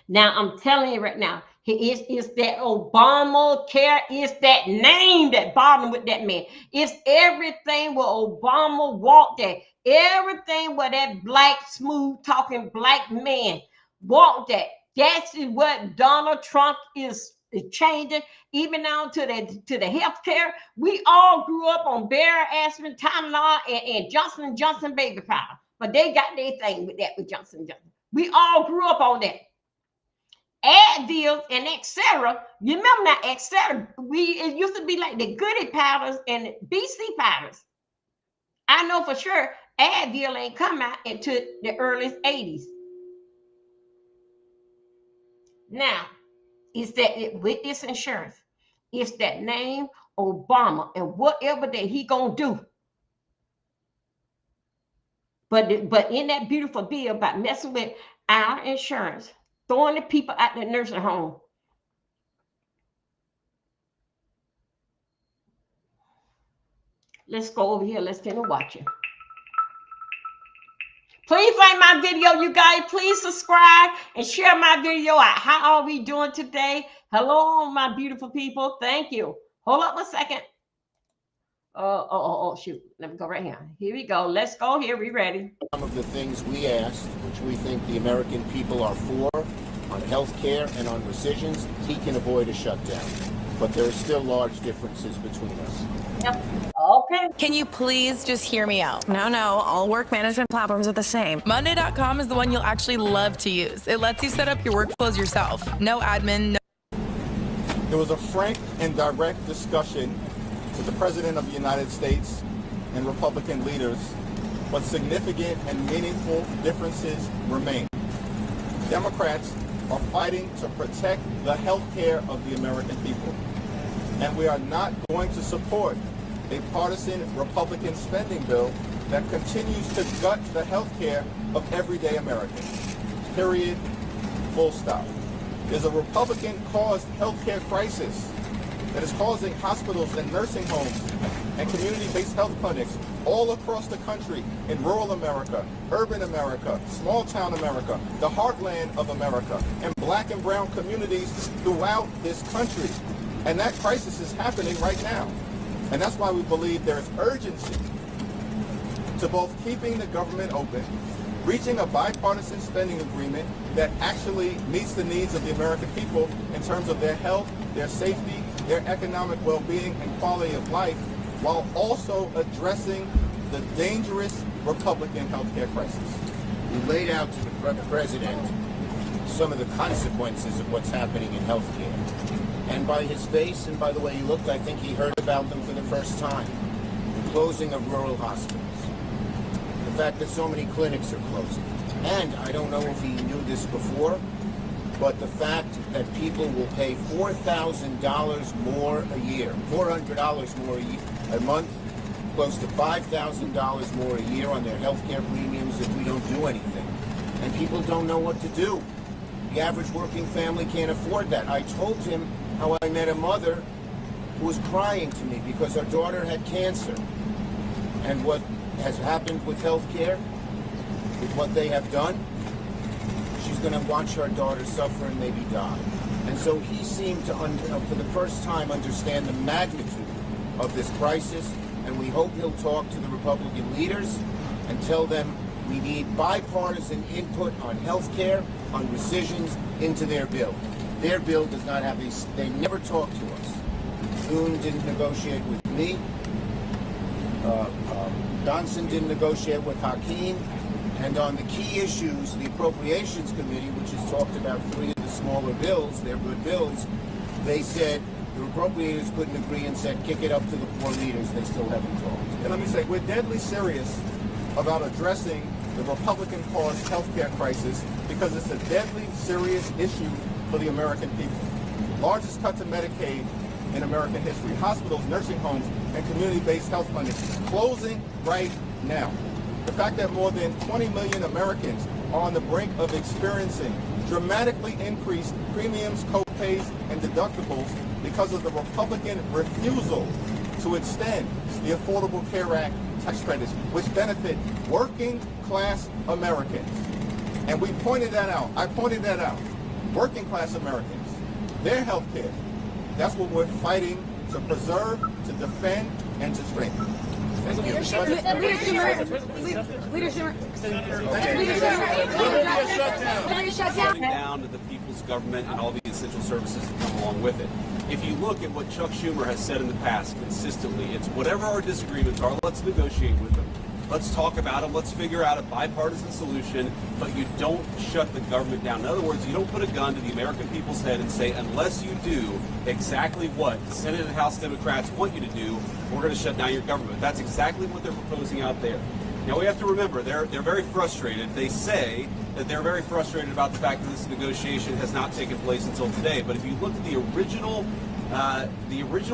Now I'm telling you right now, it's that Obamacare. It's that name that bothered with that man. It's everything where Obama walked that. Everything where that black, smooth talking black man walked that. That's what Donald Trump is changing. Even now to the health care. We all grew up on Bayer, aspirin, Tylenol, and Johnson & Johnson baby powder. But they got their thing with that with Johnson & Johnson. We all grew up on that. Advil and etc. You remember that etc. It used to be like the goody powders and BC powders. I know for sure Advil ain't come out into the early 80s. Now, it's that with this insurance, it's that name Obama and whatever that he gonna do. But in that beautiful bill about messing with our insurance, throwing the people out the nursing home. Let's go over here. Let's get to watching. Please like my video, you guys. Please subscribe and share my video out. How are we doing today? Hello, my beautiful people. Thank you. Hold up a second. Oh, shoot. Let me go right here. Here we go. Let's go here. We ready. Some of the things we asked, which we think the American people are for, on health care and on rescissions, he can avoid a shutdown. But there are still large differences between us. Yep. Okay. Can you please just hear me out? No, all work management platforms are the same. Monday.com is the one you'll actually love to use. It lets you set up your workflows yourself. No admin, There was a frank and direct discussion with the President of the United States and Republican leaders, but significant and meaningful differences remain. Democrats are fighting to protect the health care of the American people. And we are not going to support a partisan Republican spending bill that continues to gut the health care of everyday Americans. Period. Full stop. There's a Republican-caused health care crisis that is causing hospitals and nursing homes and community-based health clinics all across the country, in rural America, urban America, small-town America, the heartland of America, and black and brown communities throughout this country. And that crisis is happening right now. And that's why we believe there is urgency to both keeping the government open reaching a bipartisan spending agreement that actually meets the needs of the American people in terms of their health, their safety, their economic well-being and quality of life, while also addressing the dangerous Republican healthcare crisis. We laid out to the president some of the consequences of what's happening in healthcare. And by his face and by the way he looked, I think he heard about them for the first time. The closing of rural hospitals. The fact that so many clinics are closing. And I don't know if he knew this before, but the fact that people will pay $4,000 more a year, $400 more a month, close to $5,000 more a year on their health care premiums if we don't do anything. And people don't know what to do. The average working family can't afford that. I told him how I met a mother who was crying to me because her daughter had cancer. And what has happened with health care, with what they have done, she's going to watch her daughter suffer and maybe die. And so he seemed to, for the first time, understand the magnitude of this crisis. And we hope he'll talk to the Republican leaders and tell them we need bipartisan input on health care, on rescissions into their bill. Their bill does not have these, they never talk to us. Thune didn't negotiate with me. Johnson didn't negotiate with Hakeem. And on the key issues, the Appropriations Committee, which has talked about 3 of the smaller bills, they're good bills, they said the appropriators couldn't agree and said kick it up to the 4 leaders. They still haven't talked. And let me say, we're deadly serious about addressing the Republican-caused healthcare crisis because it's a deadly serious issue for the American people. Largest cut to Medicaid in American history. Hospitals, nursing homes, and community-based health clinics closing right now. The fact that more than 20 million Americans are on the brink of experiencing dramatically increased premiums, co-pays, and deductibles because of the Republican refusal to extend the Affordable Care Act tax credits, which benefit working class Americans. And we pointed that out. I pointed that out. Working class Americans, their health care, that's what we're fighting to preserve, to defend, and to strengthen. Thank you. Shutting down to the people's government and all the essential services that come along with it. If you look at what Chuck Schumer has said in the past consistently, it's whatever our disagreements are, let's negotiate with them. Let's talk about them. Let's figure out a bipartisan solution, but you don't shut the government down. In other words, you don't put a gun to the American people's head and say, unless you do exactly what the Senate and House Democrats want you to do, we're going to shut down your government. That's exactly what they're proposing out there. Now, we have to remember, they're very frustrated. They say that they're very frustrated about the fact that this negotiation has not taken place until today. But if you look at the original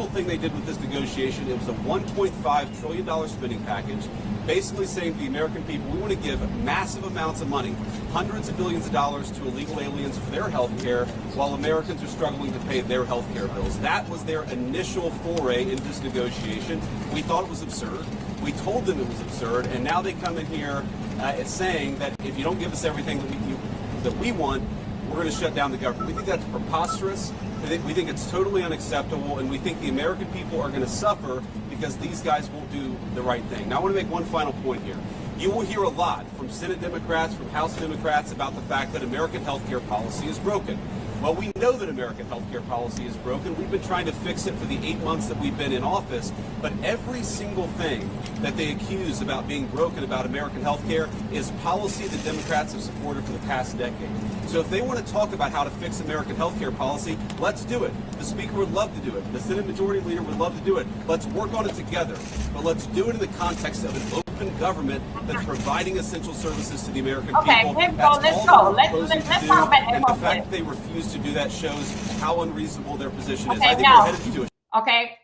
thing they did with this negotiation, it was a $1.5 trillion spending package, basically saying to the American people, we want to give massive amounts of money, hundreds of billions of dollars to illegal aliens for their health care, while Americans are struggling to pay their health care bills. That was their initial foray into this negotiation. We thought it was absurd. We told them it was absurd, and now they come in here saying that if you don't give us everything that we want, we're going to shut down the government. We think that's preposterous. We think it's totally unacceptable, and we think the American people are going to suffer because these guys won't do the right thing. Now, I want to make one final point here. You will hear a lot from Senate Democrats, from House Democrats about the fact that American health care policy is broken. Well, we know that American health care policy is broken. We've been trying to fix it for the 8 months that we've been in office, but every single thing that they accuse about being broken about American health care is policy that Democrats have supported for the past decade. So if they want to talk about how to fix American health care policy, let's do it. The Speaker would love to do it. The Senate Majority Leader would love to do it. Let's work on it together, but let's do it in the context of an open government that's providing essential services to the American people. Let's go. Let's talk about and the fact that they refuse to do that shows how unreasonable their position is. I think we're headed to a Okay.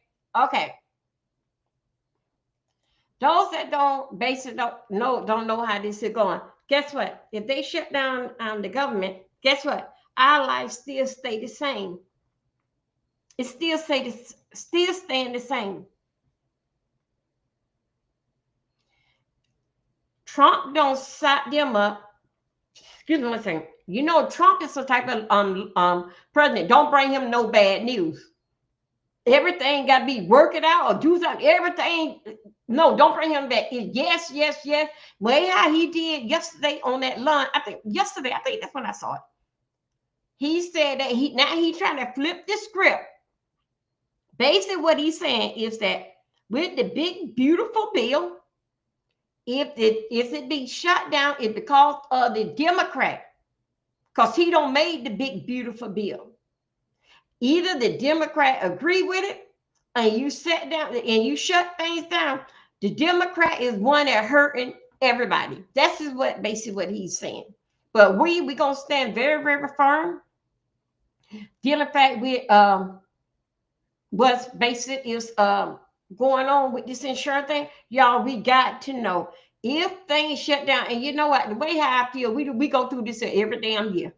Those that don't know how this is going. Guess what? If they shut down the government, guess what? Our lives still stay the same. It still staying the same. Trump don't set them up. Excuse me one second. You know, Trump is the type of president. Don't bring him no bad news. everything got to be work it out or do something. Everything. No, don't bring him back. It's yes, yes, yes. Way how he did yesterday on that lunch. I think that's when I saw it. He said that he's trying to flip the script. Basically, what he's saying is that with the big beautiful bill, if it be shut down, it's because of the Democrat, because he don't made the big beautiful bill. Either the Democrat agree with it, and you sit down and you shut things down. The Democrat is one that hurting everybody. That's is what basically what he's saying. But we gonna stand very, very firm. Dealing fact with what's basic is going on with this insurance thing, y'all. We got to know if things shut down. And you know what? The way how I feel, we go through this every damn year.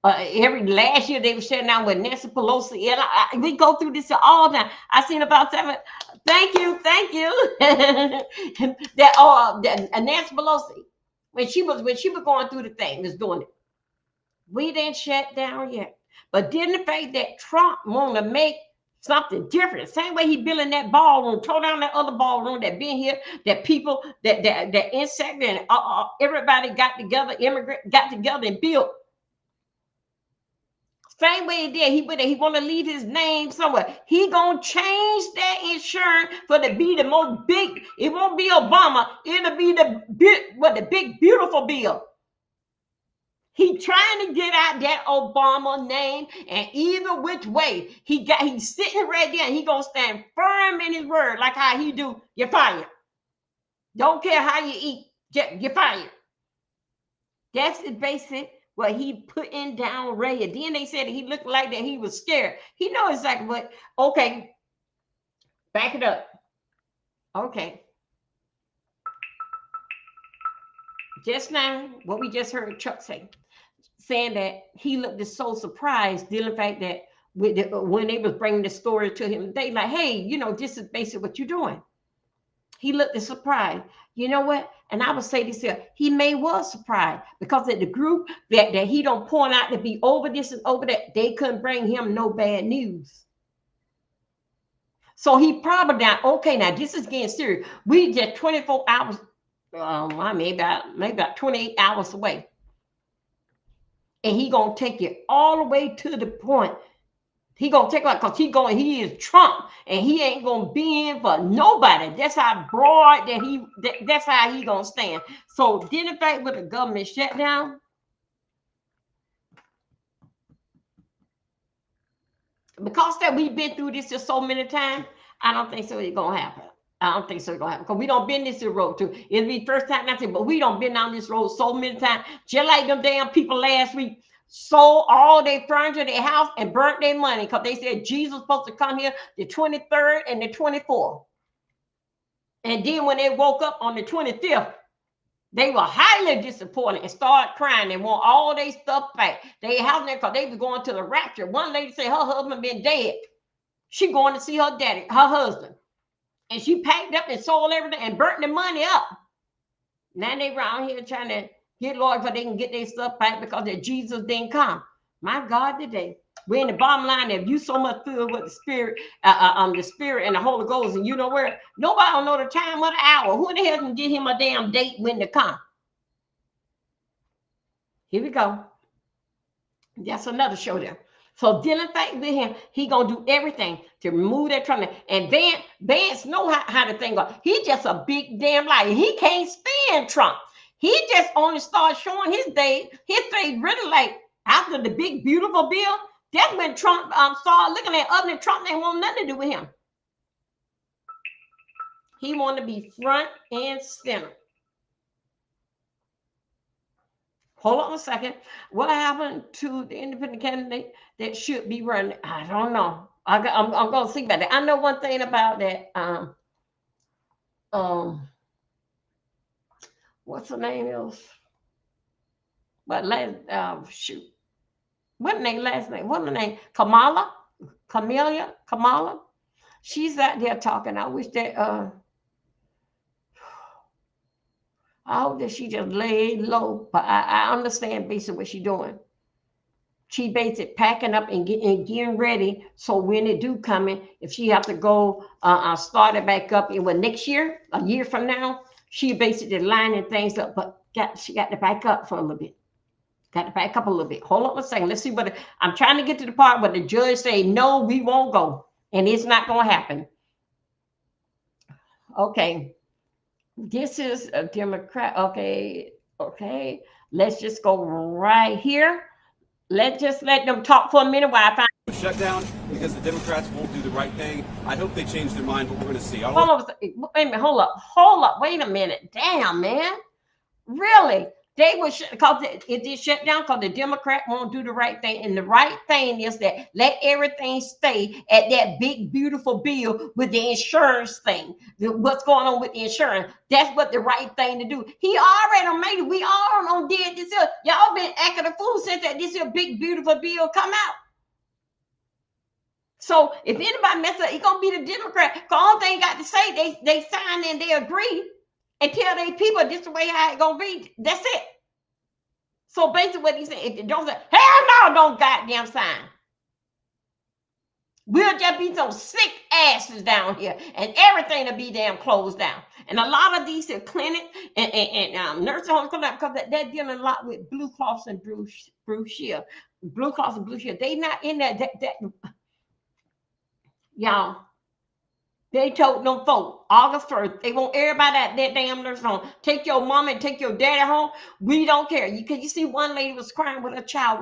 Every last year they were shutting down with Nancy Pelosi, and we go through this all the time. I seen about 7. Thank you. that Nancy Pelosi, when she was going through the thing, was doing it. We didn't shut down yet, but didn't the fact that Trump want to make something different, same way he building that ballroom, tore down that other ballroom that been here, that people that insect and everybody got together, immigrant got together and built. Same way he did. He want to leave his name somewhere. He gonna change that insurance for to be the most big. It won't be Obama. It'll be the big beautiful bill. He trying to get out that Obama name, and either which way he's sitting right there, and he gonna stand firm in his word, like how he do. You're fired. Don't care how you eat. You're fired. That's the basic. What he putting down Ray. And then they said he looked like that he was scared. He knows exactly what. Okay, back it up. Okay. Just now, what we just heard Chuck saying that he looked so surprised, dealing the fact that when they was bringing the story to him, they like, hey, this is basically what you're doing. He looked surprised. You know what? And I would say this here, he was surprised because of the group that he don't point out to be over this and over that, they couldn't bring him no bad news. So he probably down, okay, now this is getting serious. We just 24 hours, maybe about 28 hours away. And he gonna take it all the way to the point. He gonna take it because he is Trump, and he ain't gonna be in for nobody. That's how broad that's how he gonna stand. So then in fact with the government shutdown, because that we've been through this just so many times, I don't think so it's gonna happen. I don't think so it's gonna happen because we don't been this road too. It'll be first time nothing, but we don't been down this road so many times. Just like them damn people last week sold all their furniture, their house, and burnt their money because they said Jesus was supposed to come here the 23rd and the 24th. And then when they woke up on the 25th, they were highly disappointed and started crying. They want all their stuff back. They house there because they were going to the rapture. One lady said her husband been dead. She going to see her daddy, her husband. And she packed up and sold everything and burnt the money up. Now they around here trying to get Lord so they can get their stuff back because that Jesus didn't come. My God, today we're in the bottom line. If you so much filled with the Spirit and the Holy Ghost, and you know where nobody don't know the time or the hour. Who the hell can give him a damn date when to come? Here we go. That's another show there. So dealing fact with him, he gonna do everything to remove that Trump. And Vance know how the thing goes. He just a big damn liar. He can't stand Trump. He just only started showing his face really like after the big beautiful bill. That's when Trump started looking at other than Trump. They want nothing to do with him. He want to be front and center. Hold on a second. What happened to the independent candidate that should be running? I don't know. I'm going to think about that. I know one thing about that. What's her name is? But shoot. What's her last name? What's her name? Kamala. She's out there talking. I wish that I hope that she just laid low, but I understand basically what she's doing. she basically packing up and getting ready. So when it do come in, if she have to go start it back up in next year, a year from now, she basically lining things up, but she got to back up for a little bit. Got to back up a little bit. Hold on a second. Let's see what I'm trying to get to the part where the judge say, no, we won't go. And it's not going to happen. Okay. This is a Democrat. Okay. Let's just go right here. Let's just let them talk for a minute while I find shut down because the Democrats won't do the right thing. I hope they change their mind, but we're going to see. Hold on. Wait a minute. Hold up. Wait a minute. Damn, man. Really? They will because it did shut down because the Democrat won't do the right thing. And the right thing is that let everything stay at that big, beautiful bill with the insurance thing. What's going on with the insurance? That's what the right thing to do. He already made it. We all did this. Y'all been acting a fool since that this big, beautiful bill come out. So if anybody mess up, it's going to be the Democrat. The only thing got to say, they sign and they agree. And tell their people this is the way how it's going to be. That's it. So basically what he said, if they don't say, hell no, don't goddamn sign. We'll just be some sick asses down here. And everything will be damn closed down. And a lot of these clinics and nursing homes come out because they're dealing a lot with Blue Cross and Blue Shield. Blue Cross and Blue Shield. They not in that y'all. They told them folks August 1st, they want everybody at that damn nursing home. Take your mom and take your daddy home. We don't care. You see one lady was crying with a child.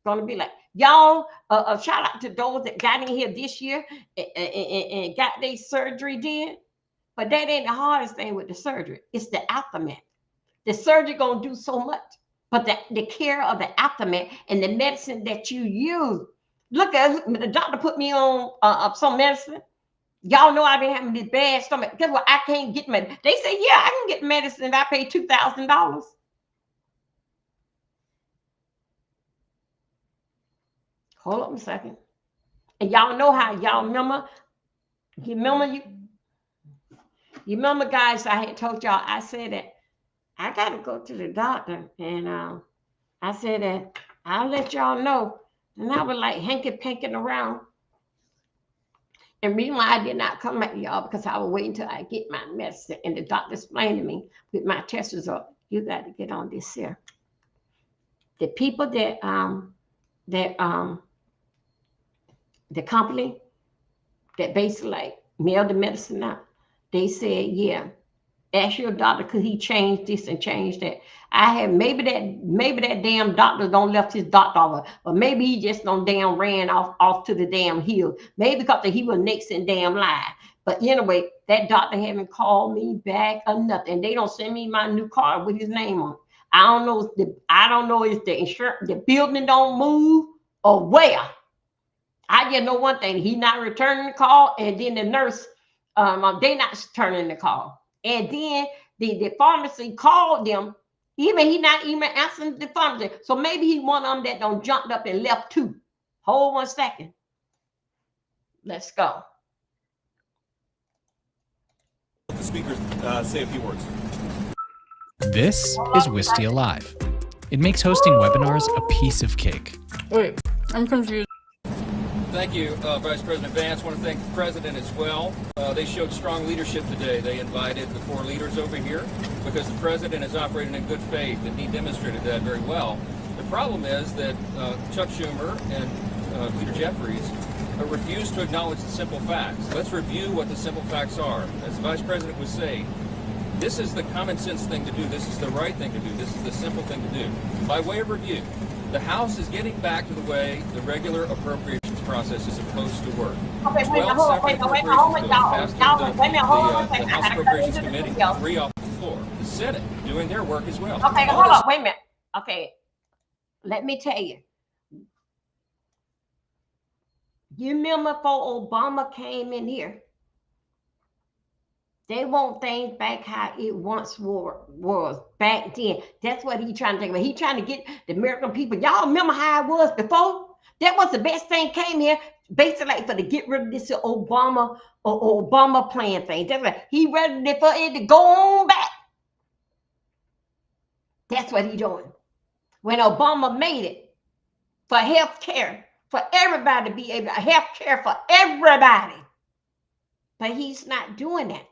Gonna be like, y'all, shout out to those that got in here this year and got their surgery did. But that ain't the hardest thing with the surgery. It's the aftermath. The surgery gonna do so much. But the care of the aftermath and the medicine that you use. Look at the doctor put me on some medicine. Y'all know I've been having this bad stomach. Guess what? I can't get medicine. They say, yeah, I can get medicine. I pay $2,000. Hold on a second. And y'all know how y'all you remember guys, I had told y'all, I said that I got to go to the doctor. And I said that I'll let y'all know. And I was like hanky-panking around. And reason why I did not come back to y'all because I was waiting until I get my medicine. And the doctor explained to me with my test result, you got to get on this here. The people that the company that basically like mailed the medicine out, they said, yeah, ask your doctor because he changed this and changed that. I had maybe that damn doctor don't left his doctor over, but maybe he just don't damn ran off to the damn hill. Maybe because he was next in damn line. But anyway, that doctor haven't called me back or nothing. They don't send me my new card with his name on it. I don't know if the insurance, the building don't move or where. I just know one thing: he not returning the call, and then the nurse, they not turning the call. And then the pharmacy called them. He not even answering the pharmacy. So maybe he one of them that don't jumped up and left too. Hold 1 second. Let's go. The speakers say a few words. This is Wistia Live. It makes hosting webinars a piece of cake. Wait, I'm confused. Thank you, Vice President Vance. I want to thank the President as well. They showed strong leadership today. They invited the 4 leaders over here because the President is operating in good faith, and he demonstrated that very well. The problem is that Chuck Schumer and Leader Jeffries refuse to acknowledge the simple facts. Let's review what the simple facts are. As the Vice President was saying, this is the common sense thing to do. This is the right thing to do. This is the simple thing to do. By way of review, the House is getting back to the way the regular appropriations process is supposed to work. Okay, wait a minute, the House Appropriations Committee, 3 off the floor. The Senate doing their work as well. Okay, hold on, wait a minute. Okay, let me tell you. You remember before Obama came in here? They want things back how it once was back then. That's what he's trying to think about. He's trying to get the American people. Y'all remember how it was before? That was the best thing came here, basically like for to get rid of this Obama plan thing. That's right. He ready for it to go on back. That's what he's doing. When Obama made it, for health care, for everybody to be able to health care for everybody. But he's not doing that.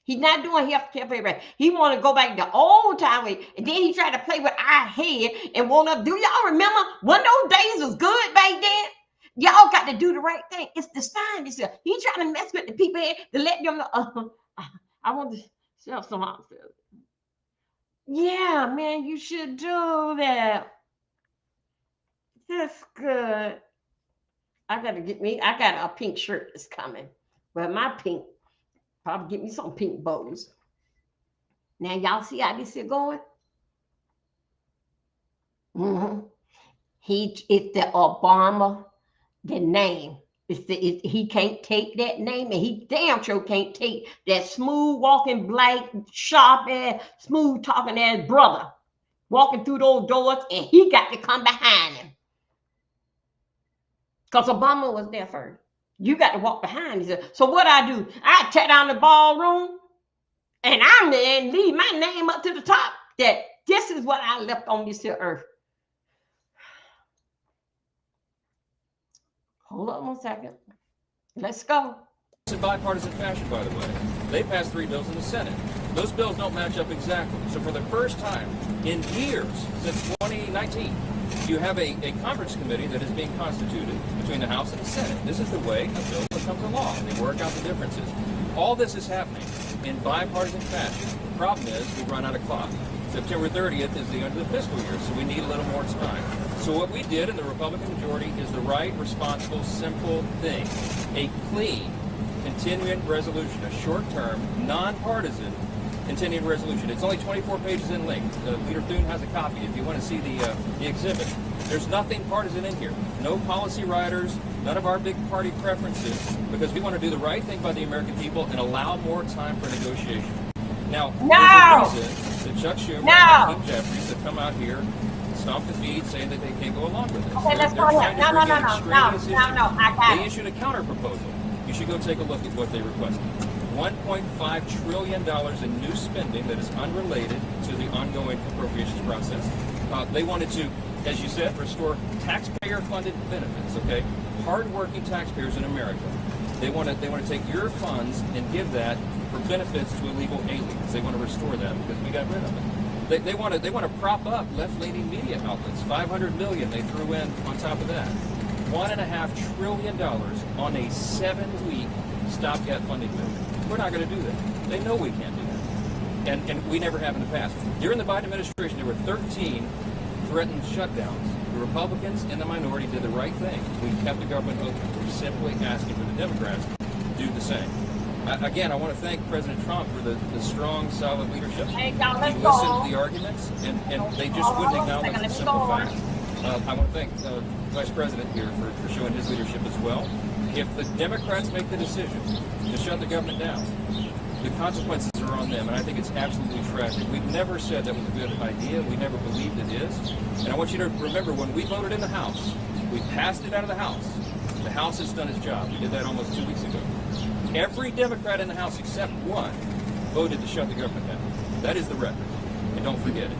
He's not doing health care for everybody. He want to go back to old time way, and then he tried to play with our head and want to do. Y'all remember when those days was good back then? Y'all got to do the right thing. It's the sign. He trying to mess with the people here to let them know. I want to sell some houses. Yeah, man, you should do that. That's good. I got a pink shirt that's coming. Well, my pink, probably get me some pink bows. Now, y'all see how this is going? It's the Obama, the name. He can't take that name, and he damn sure can't take that smooth walking, black, sharp ass, smooth talking ass brother walking through those doors, and he got to come behind him. Because Obama was there first. You got to walk behind him. So what I do, I tear down the ballroom, and leave my name up to the top, that this is what I left on this here earth. Hold on 1 second. Let's go. It's in bipartisan fashion, by the way. They passed 3 bills in the Senate. Those bills don't match up exactly. So for the first time in years, since 2019, you have a conference committee that is being constituted between the House and the Senate. This is the way a bill becomes a law. They work out the differences. All this is happening in bipartisan fashion. The problem is we run out of clock. September 30th is the end of the fiscal year, so we need a little more time. So what we did in the Republican majority is the right, responsible, simple thing. A clean, continuing resolution, a short-term, nonpartisan continuing resolution. It's only 24 pages in length. Leader Thune has a copy if you want to see the exhibit. There's nothing partisan in here. No policy writers, none of our big party preferences, because we want to do the right thing by the American people and allow more time for negotiation. Now, there's a reason that Chuck Schumer and Hakeem Jeffries have come out here, stomp the feet, saying that they can't go along with this. Okay, let's go ahead. No, I got They issued a counter proposal. You should go take a look at what they requested. $1.5 trillion in new spending that is unrelated to the ongoing appropriations process. They wanted to, as you said, restore taxpayer-funded benefits. Okay, hardworking taxpayers in America. They want to take your funds and give that for benefits to illegal aliens. They want to restore that because we got rid of it. They want to prop up left-leaning media outlets. $500 million they threw in on top of that. $1.5 trillion on a 7-week stopgap funding bill. We're not going to do that. They know we can't do that. And we never have in the past. During the Biden administration, there were 13 threatened shutdowns. The Republicans in the minority did the right thing. We kept the government open. We're simply asking for the Democrats to do the same. Again, I want to thank President Trump for the strong, solid leadership. He listened to the arguments, and they just wouldn't acknowledge the simple facts. I want to thank the Vice President here for showing his leadership as well. If the Democrats make the decision to shut the government down, the consequences are on them, and I think it's absolutely tragic. We've never said that was a good idea. We never believed it is. And I want you to remember, when we voted in the House, we passed it out of the House. The House has done its job. We did that almost 2 weeks ago. Every Democrat in the House except one voted to shut the government down. That is the record. And don't forget it.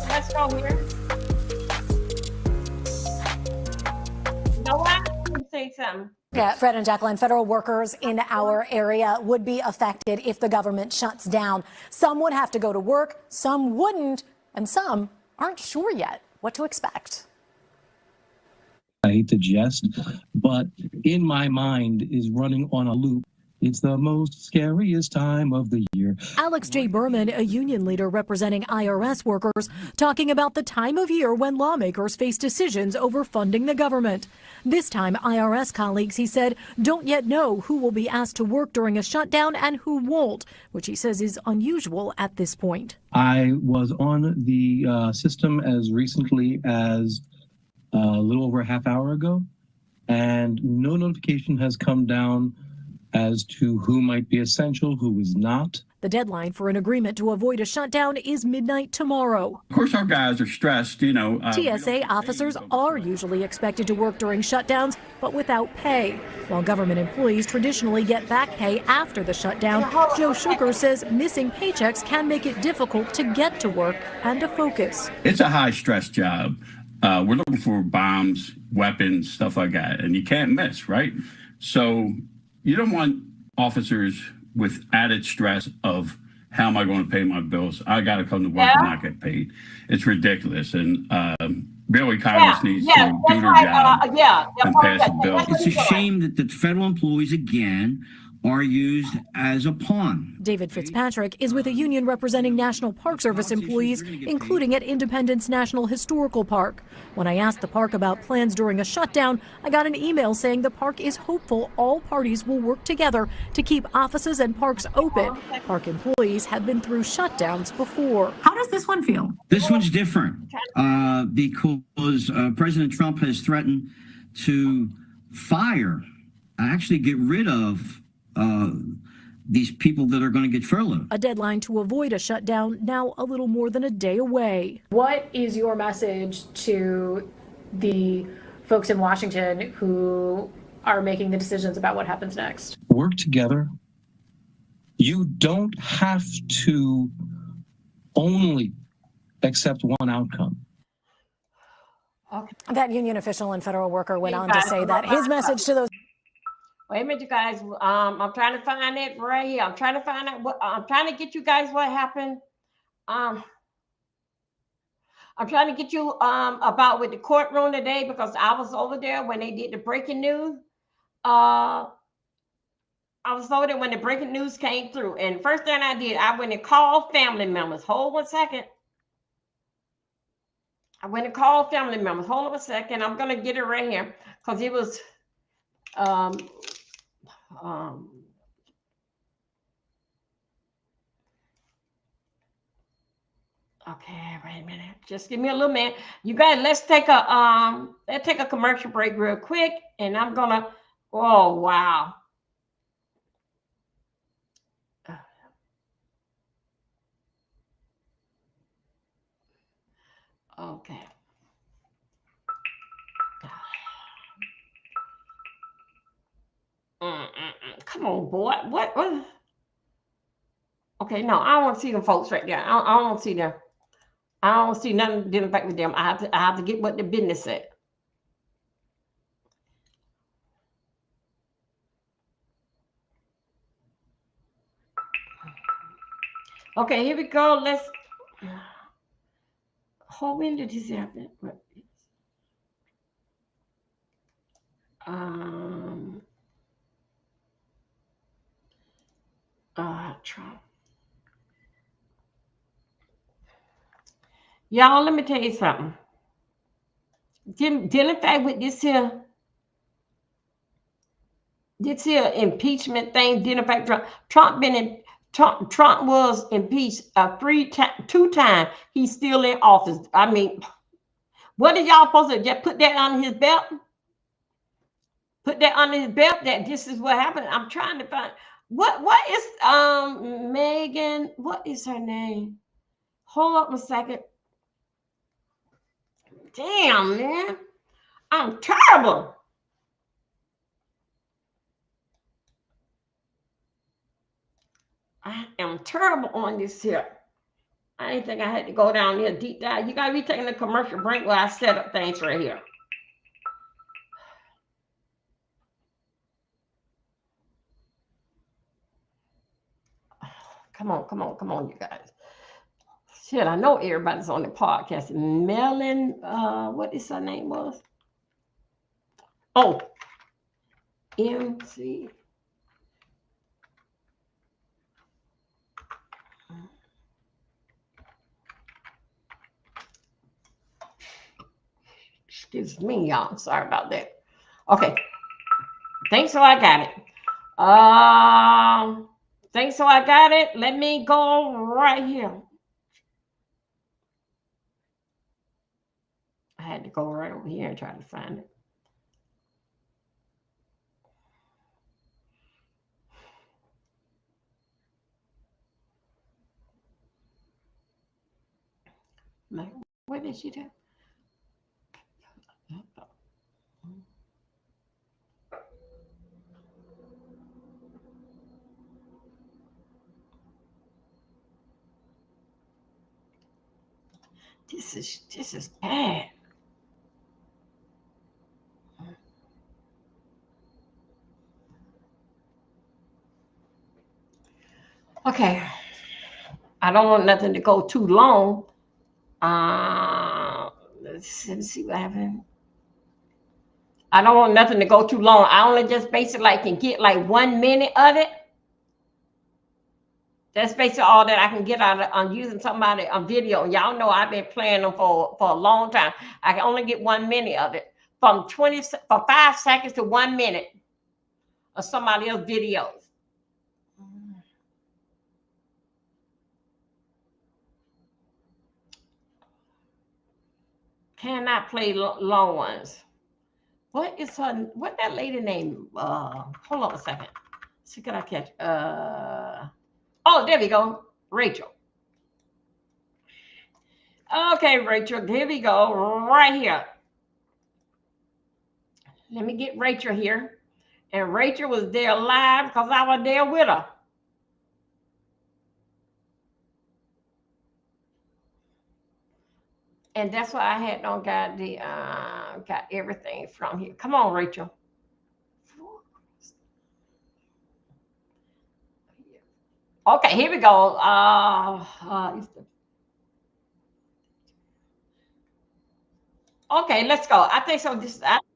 Let's go here. You know what? Let me say something. Yeah, Fred and Jacqueline, federal workers in our area would be affected if the government shuts down. Some would have to go to work, some wouldn't, and some aren't sure yet what to expect. I hate to jest, but in my mind is running on a loop. It's the most scariest time of the year. Alex J. Berman, a union leader representing IRS workers, talking about the time of year when lawmakers face decisions over funding the government. This time, IRS colleagues, he said, don't yet know who will be asked to work during a shutdown and who won't, which he says is unusual at this point. I was on the system as recently as a little over a half hour ago, and no notification has come down as to who might be essential, who is not. The deadline for an agreement to avoid a shutdown is midnight tomorrow. Of course, our guys are stressed, you know. TSA officers are usually expected to work during shutdowns, but without pay. While government employees traditionally get back pay after the shutdown, Joe Shuker says missing paychecks can make it difficult to get to work and to focus. It's a high-stress job. We're looking for bombs, weapons, stuff like that, and you can't miss, right? So you don't want officers with added stress of how am I going to pay my bills? I got to come to work and not get paid. It's ridiculous. And really Congress needs to do their job and pass a bill. It's a shame that the federal employees, again, are used as a pawn. David Fitzpatrick is with a union representing National Park Service employees, including at Independence National Historical Park. When I asked the park about plans during a shutdown, I got an email saying the park is hopeful all parties will work together to keep offices and parks open. Park employees have been through shutdowns before. How does this one feel? This one's different because President Trump has threatened to actually get rid of these people that are going to get furloughed. A deadline to avoid a shutdown now a little more than a day away. What is your message to the folks in Washington who are making the decisions about what happens next? Work together. You don't have to only accept one outcome. That union official and federal worker went on to say that his message to those. Wait a minute, you guys. I'm trying to find it right here. I'm trying to find out what I'm trying to get you guys what happened. I'm trying to get you about with the courtroom today because I was over there when they did the breaking news. I was over there when the breaking news came through, and first thing I did, I went and called family members. Hold 1 second. I went and called family members. Hold on 1 second. I'm gonna get it right here because it was. Okay, wait a minute. Just give me a little minute. You guys, let's take a commercial break real quick, and I'm gonna. Oh wow. Okay. Come on, boy. What? Okay, no, I don't want to see them folks right there. I don't want to see them. I don't see nothing dealing back with them. I have to get what the business said. Okay, here we go. Let's. When did this happen? Trump. Y'all, let me tell you something. Dealing fact with this here impeachment thing, dealing fact Trump was impeached 2 times. He's still in office. I mean, what are y'all supposed to just put that on his belt? Put that under his belt that this is what happened. I'm trying to find what is Megan, what is her name? Hold up a second. Damn, man. I'm terrible. I am terrible on this here. I didn't think I had to go down here deep dive. You gotta be taking a commercial break while I set up things right here. Come on, you guys. Shit, I know everybody's on the podcast. Melon, what is her name was? Oh, MC. Excuse me, y'all. Sorry about that. Okay. Thanks, so I got it. Thanks, so I got it. Let me go right here. I had to go right over here and try to find it. What did she do? This is bad. Okay. I don't want nothing to go too long. Let's see what happened. I don't want nothing to go too long. I only just basically can get like 1 minute of it. That's basically all that I can get out of on using somebody on video. Y'all know I've been playing them for a long time. I can only get 1 minute of it from 5 seconds to 1 minute of somebody else's videos. Cannot play long ones. What that lady name? Hold on a second. See, can I catch? Oh, there we go. Rachel. Okay, Rachel, here we go. Right here. Let me get Rachel here. And Rachel was there live because I was there with her. And that's why I had got everything from here. Come on, Rachel. Okay, here we go. Okay, let's go. I think so.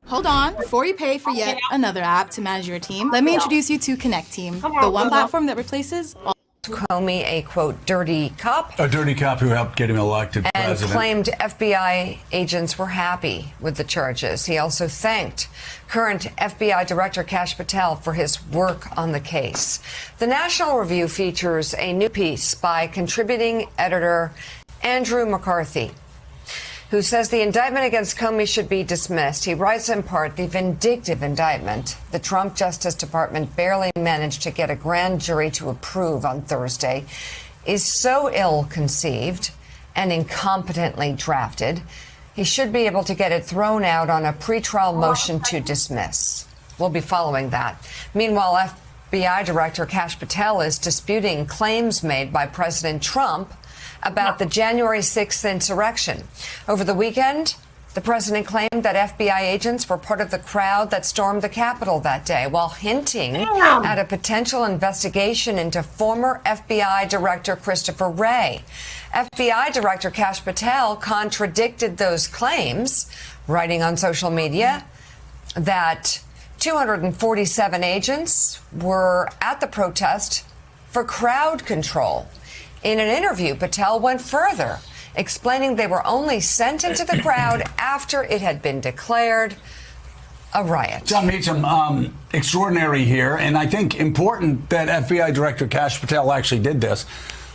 Hold on, before you pay for yet another app to manage your team, let me introduce you to Connect Team, the one platform that replaces all. Comey a, quote, dirty cop. A dirty cop who helped get him elected and president. Claimed FBI agents were happy with the charges. He also thanked current FBI Director Kash Patel for his work on the case. The National Review features a new piece by contributing editor Andrew McCarthy, who says the indictment against Comey should be dismissed. He writes in part, the vindictive indictment the Trump Justice Department barely managed to get a grand jury to approve on Thursday is so ill-conceived and incompetently drafted, he should be able to get it thrown out on a pretrial motion to dismiss. We'll be following that. Meanwhile, FBI Director Kash Patel is disputing claims made by President Trump about the January 6th insurrection. Over the weekend, the president claimed that FBI agents were part of the crowd that stormed the Capitol that day, while hinting at a potential investigation into former FBI Director Christopher Wray. FBI Director Kash Patel contradicted those claims, writing on social media that 247 agents were at the protest for crowd control. In an interview, Patel went further, explaining they were only sent into the crowd after it had been declared a riot. John Meacham, extraordinary here, and I think important that FBI Director Kash Patel actually did this,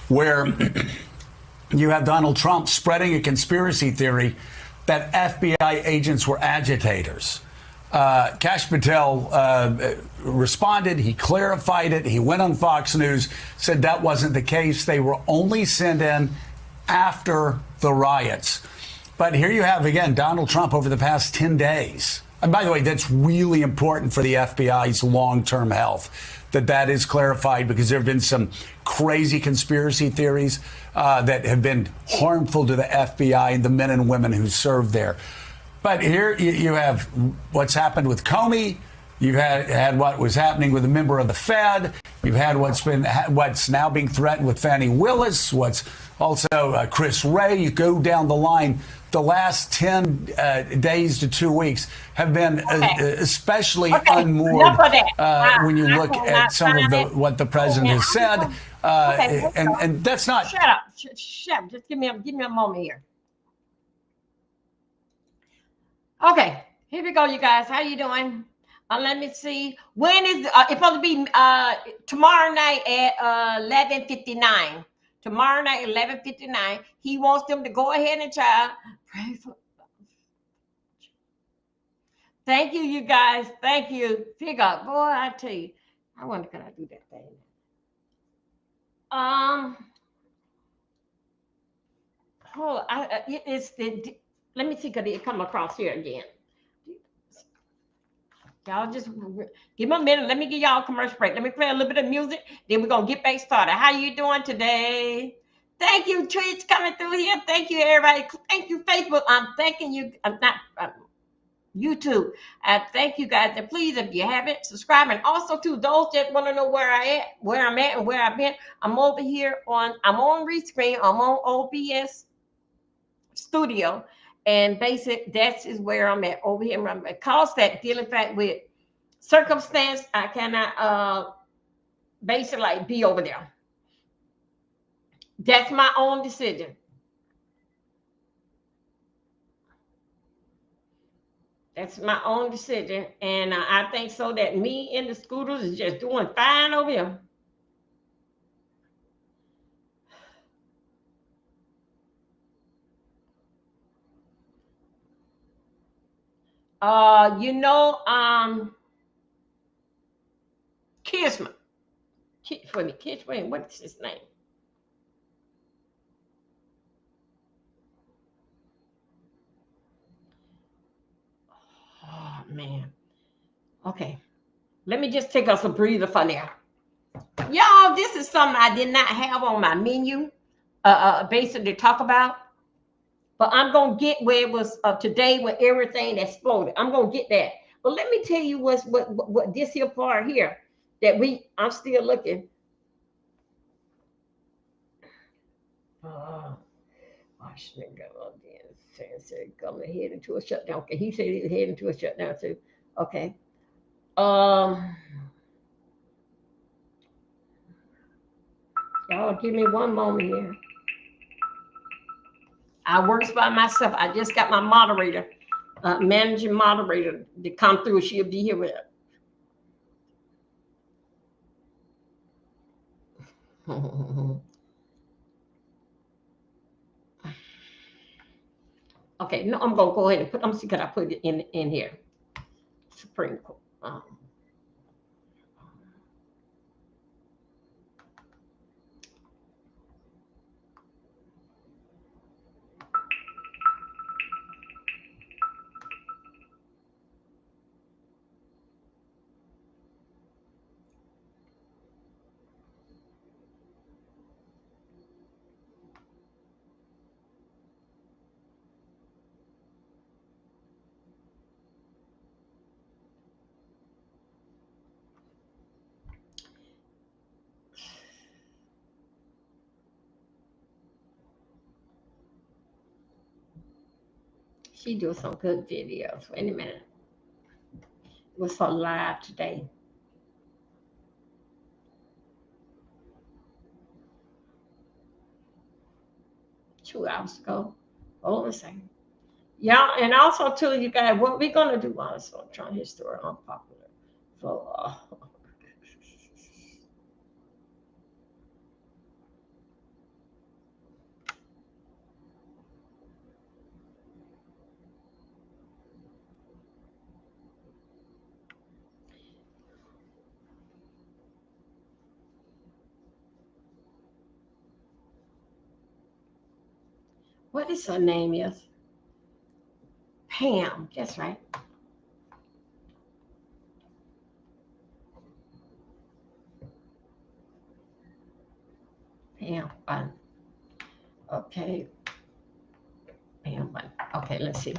where you have Donald Trump spreading a conspiracy theory that FBI agents were agitators. Kash Patel responded. He clarified it. He went on Fox News, said that wasn't the case. They were only sent in after the riots. But here you have, again, Donald Trump over the past 10 days. And by the way, that's really important for the FBI's long-term health, that is clarified, because there have been some crazy conspiracy theories that have been harmful to the FBI and the men and women who serve there. But here you have what's happened with Comey. You've had what was happening with a member of the Fed. You've had what's now being threatened with Fani Willis. What's also Chris Wray. You go down the line. The last 10 days to 2 weeks have been especially unmoored when you look at some of what the president has said. And that's not. Shut up. Shut up. Just give me a moment here. Okay, here we go, you guys. How you doing? Let me see. When is it's supposed to be tomorrow night at 11:59. Tomorrow night, 11:59. He wants them to go ahead and pray for. Thank you, you guys. Thank you. Figure, boy, I tell you, I wonder could I do that thing. Oh, it's the. Let me see, could it come across here again? Y'all just give me a minute. Let me give y'all a commercial break. Let me play a little bit of music. Then we're gonna get back started. How you doing today? Thank you, Treats, coming through here. Thank you, everybody. Thank you, Facebook. I'm thanking you. I'm not YouTube. I thank you guys. And please, if you haven't, subscribe. And also to those that want to know where I'm at, and where I've been. I'm over here I'm on Restream. I'm on OBS Studio. And that is where I'm at over here. Because that dealing fact with circumstance, I cannot basically be over there. That's my own decision. That's my own decision. And I think so that me and the scooters is just doing fine over here. Kisman. Wait, what's his name? Oh man. Okay. Let me just take us a breather for now. Y'all, this is something I did not have on my menu, basically talk about. But I'm gonna get where it was today when everything exploded. I'm gonna get that. But let me tell you what this here part here that I'm still looking. Washington said government heading to a shutdown. Okay, he said he was heading to a shutdown too. Okay. Y'all give me one moment here. I works by myself. I just got my moderator, managing moderator to come through. She'll be here with it. Okay, no, I'm gonna go ahead and I'm see could I put it in here. Supreme Court. She do some good videos. Wait a minute. It was her live today. Two hours ago. Hold on a second. Yeah, and also too, you guys, what we're gonna do also, I'm trying his story unpopular. So what is her name is? Pam, that's right. Pam Bun. Okay. Pam Bun. Okay, let's see.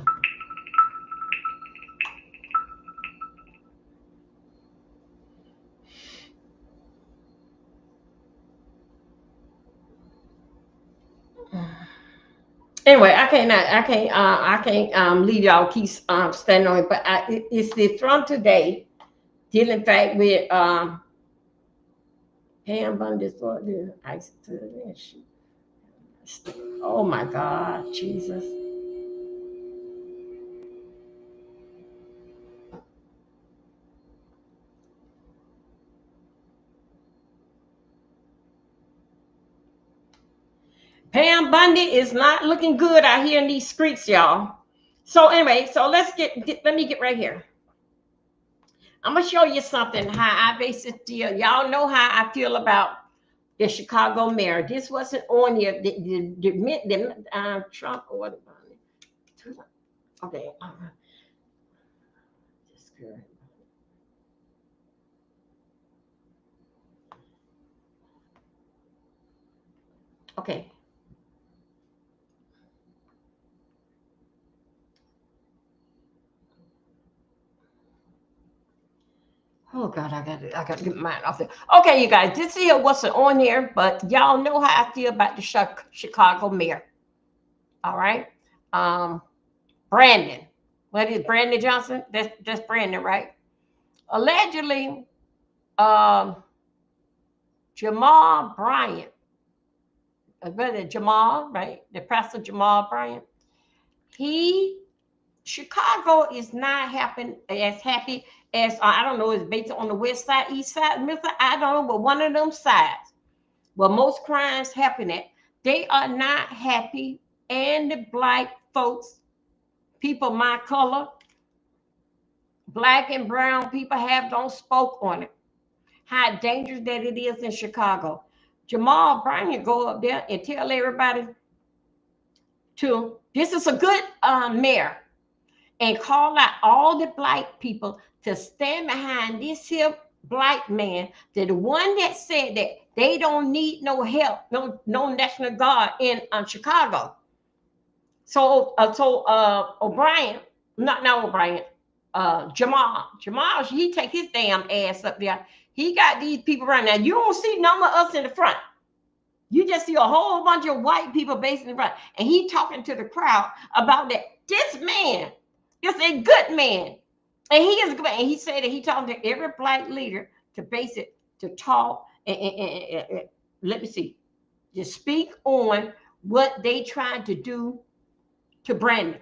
Anyway, I can't leave y'all keep standing on it, but it's the from today dealing fact with Pam Bundy's for the ice to the issue. Oh my God, Jesus. Pam Bundy is not looking good out here in these streets, y'all. So anyway, so let me get right here. I'm gonna show you something how I basically feel. Y'all know how I feel about the Chicago mayor. This wasn't on here. Trump ordered. Okay. Okay. Oh God, I got to get mine off there. Okay, you guys, this here wasn't on here, but y'all know how I feel about the Chicago mayor. All right, Brandon. What is Brandon Johnson? That's Brandon, right? Allegedly, Jamal Bryant, brother Jamal, right? The pastor Jamal Bryant. Chicago is not as happy as I don't know. It's based on the west side, east side, middle side. I don't know, but one of them sides where most crimes happen at, they are not happy. And the black folks, people my color, black and brown people don't spoke on it. How dangerous that it is in Chicago. Jamal Bryant go up there and tell everybody this is a good mayor, and call out all the black people to stand behind this here black man, the one that said that they don't need no help, no National Guard in Chicago. So O'Brien, not O'Brien, Jamal, he take his damn ass up there. He got these people right now. You don't see none of us in the front. You just see a whole bunch of white people basically in front, and he talking to the crowd about that. This man is a good man, and he is good. And he said that he talking to every black leader to talk and let me see, to speak on what they trying to do to Brandon.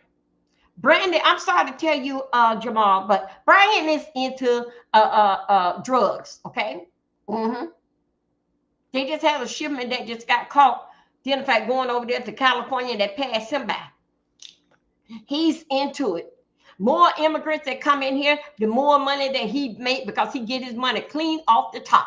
Brandon, I'm sorry to tell you, Jamal, but Brian is into drugs. Okay. Mm-hmm. They just had a shipment that just got caught. Then, in fact, going over there to California that passed him by. He's into it. More immigrants that come in here, the more money that he make because he get his money clean off the top.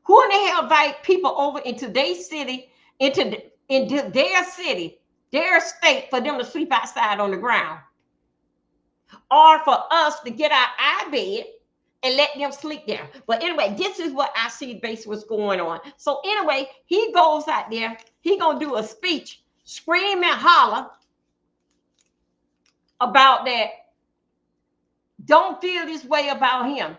Who in the hell invite people over into their city, into their city, their state, for them to sleep outside on the ground? Or for us to get our bed and let them sleep there. But anyway, this is what I see basically what's going on. So anyway, he goes out there. He going to do a speech, scream and holler about that. Don't feel this way about him.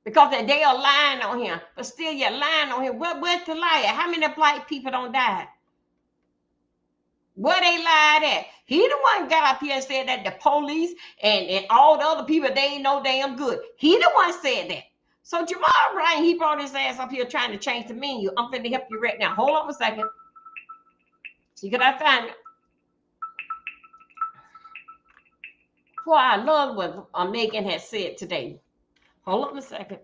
Because they are lying on him. But still you're lying on him. Where's the lie? How many black people don't die? Where they lied at? He the one got up here and said that the police and all the other people, they ain't no damn good. He the one said that. So Jamal Bryant, he brought his ass up here trying to change the menu. I'm finna help you right now. Hold on a second. See, can I find it? Boy, I love what Megan has said today. Hold on a second.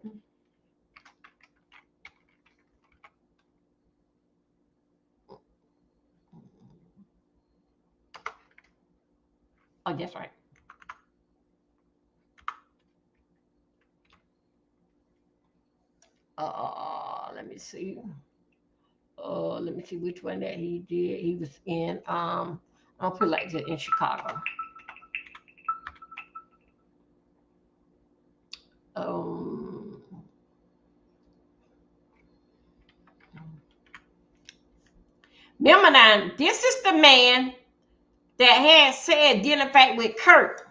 Oh, that's right. Let me see. Let me see which one that he did. He was in I'll put like that, in Chicago. Remember now, this is the man that has said, identified with Kirk.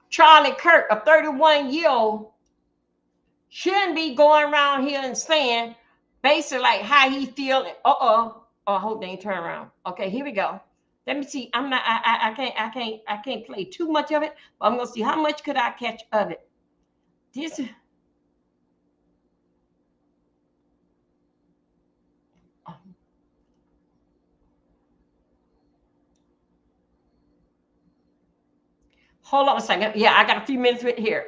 Charlie Kirk, a 31-year-old, shouldn't be going around here and saying basically like how he feel. Oh, I hope they ain't turn around. Okay, here we go. Let me see. I can't play too much of it, but I'm gonna see how much could I catch of it. This. Hold on a second. Yeah, I got a few minutes with here.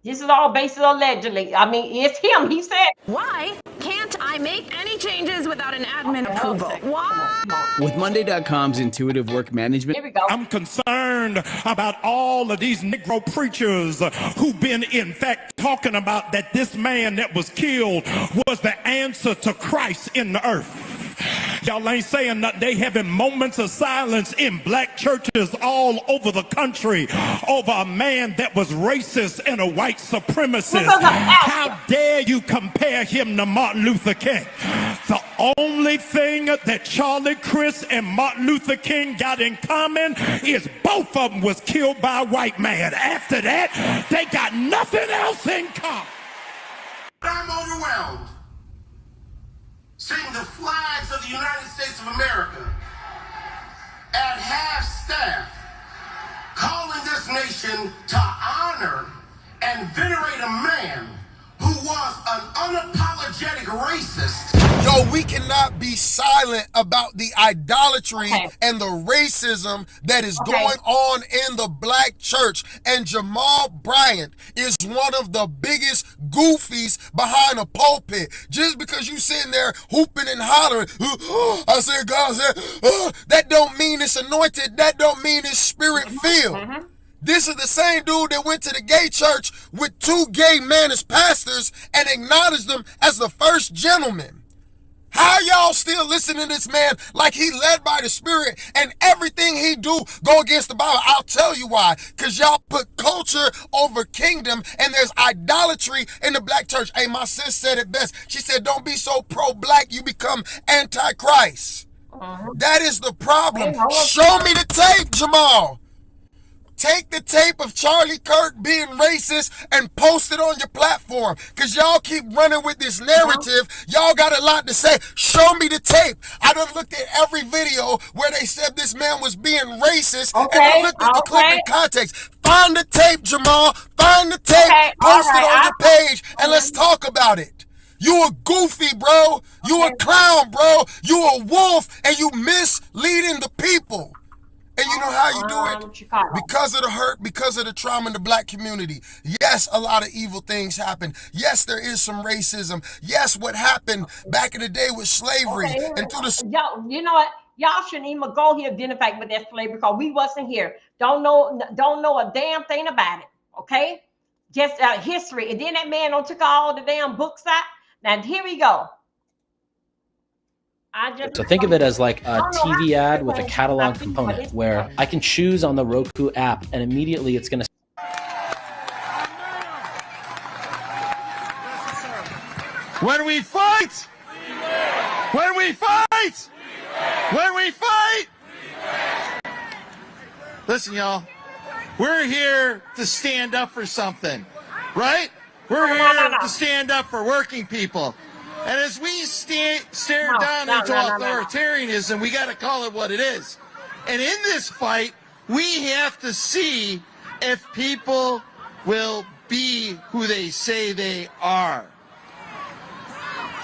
This is all based allegedly. I mean, it's him. He said, "Why can't I I make any changes without an admin approval? Why? With Monday.com's intuitive work management, Here we go. I'm concerned about all of these Negro preachers who've been, in fact, talking about that this man that was killed was the answer to Christ in the earth. Y'all ain't saying that. They having moments of silence in black churches all over the country over a man that was racist and a white supremacist. How dare you compare him to Martin Luther King? The only thing that Charlie Crist and Martin Luther King got in common is both of them was killed by a white man. After that, they got nothing else in common. I'm overwhelmed seeing the flags of the United States of America at half staff calling this nation to honor and venerate a man who was an unapologetic racist. Yo, we cannot be silent about the idolatry and the racism that is going on in the black church. And Jamal Bryant is one of the biggest goofies behind a pulpit. Just because you sitting there hooping and hollering, I said, God said, that don't mean it's anointed. That don't mean it's spirit filled. This is the same dude that went to the gay church with 2 gay men as pastors and acknowledged them as the first gentleman. How y'all still listening to this man like he led by the Spirit and everything he do go against the Bible? I'll tell you why. Because y'all put culture over kingdom and there's idolatry in the black church. Hey, my sis said it best. She said, don't be so pro-black you become anti-Christ. That is the problem. Show me the tape, Jamal. Take the tape of Charlie Kirk being racist and post it on your platform. Because y'all keep running with this narrative. Y'all got a lot to say. Show me the tape. I done looked at every video where they said this man was being racist. And I looked at the clip in context. Find the tape, Jamal. Find the tape. Post it on your page. And let's talk about it. You a goofy, bro. You a clown, bro. You a wolf. And you misleading the people. And you know how you do it? Because of the hurt, because of the trauma in the black community. Yes, a lot of evil things happen. Yes, there is some racism. Yes, what happened back in the day with slavery. And through the... Y'all, you know what? Y'all shouldn't even go here identify with that slavery because we wasn't here. Don't know a damn thing about it. Okay? Just history. And then that man took all the damn books out. Now, here we go. So think of it as like a TV ad with a catalog component where I can choose on the Roku app and immediately it's going to. When we fight, when we fight, when we fight. Listen, y'all, we're here to stand up for something, right? We're here to stand up for working people. And as we stare down into authoritarianism, we got to call it what it is. And in this fight, we have to see if people will be who they say they are.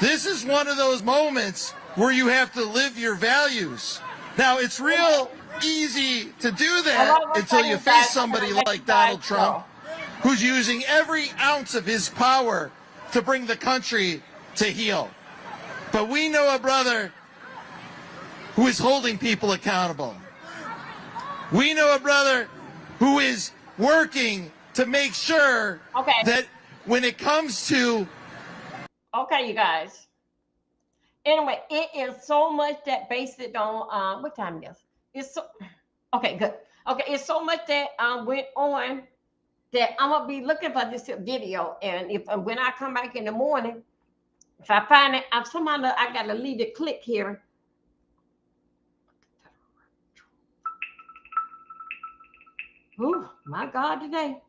This is one of those moments where you have to live your values. Now, it's real easy to do that until you face somebody like Donald Trump, who's using every ounce of his power to bring the country to heal. But we know a brother who is holding people accountable. We know a brother who is working to make sure that when it comes to... Okay, you guys. Anyway, it is so much that based it on, what time it is? It's so, okay, good. Okay, it's so much that went on that I'm going to be looking for this video. And if when I come back in the morning, if I find it, somehow I got to leave the click here. Oh my God, today.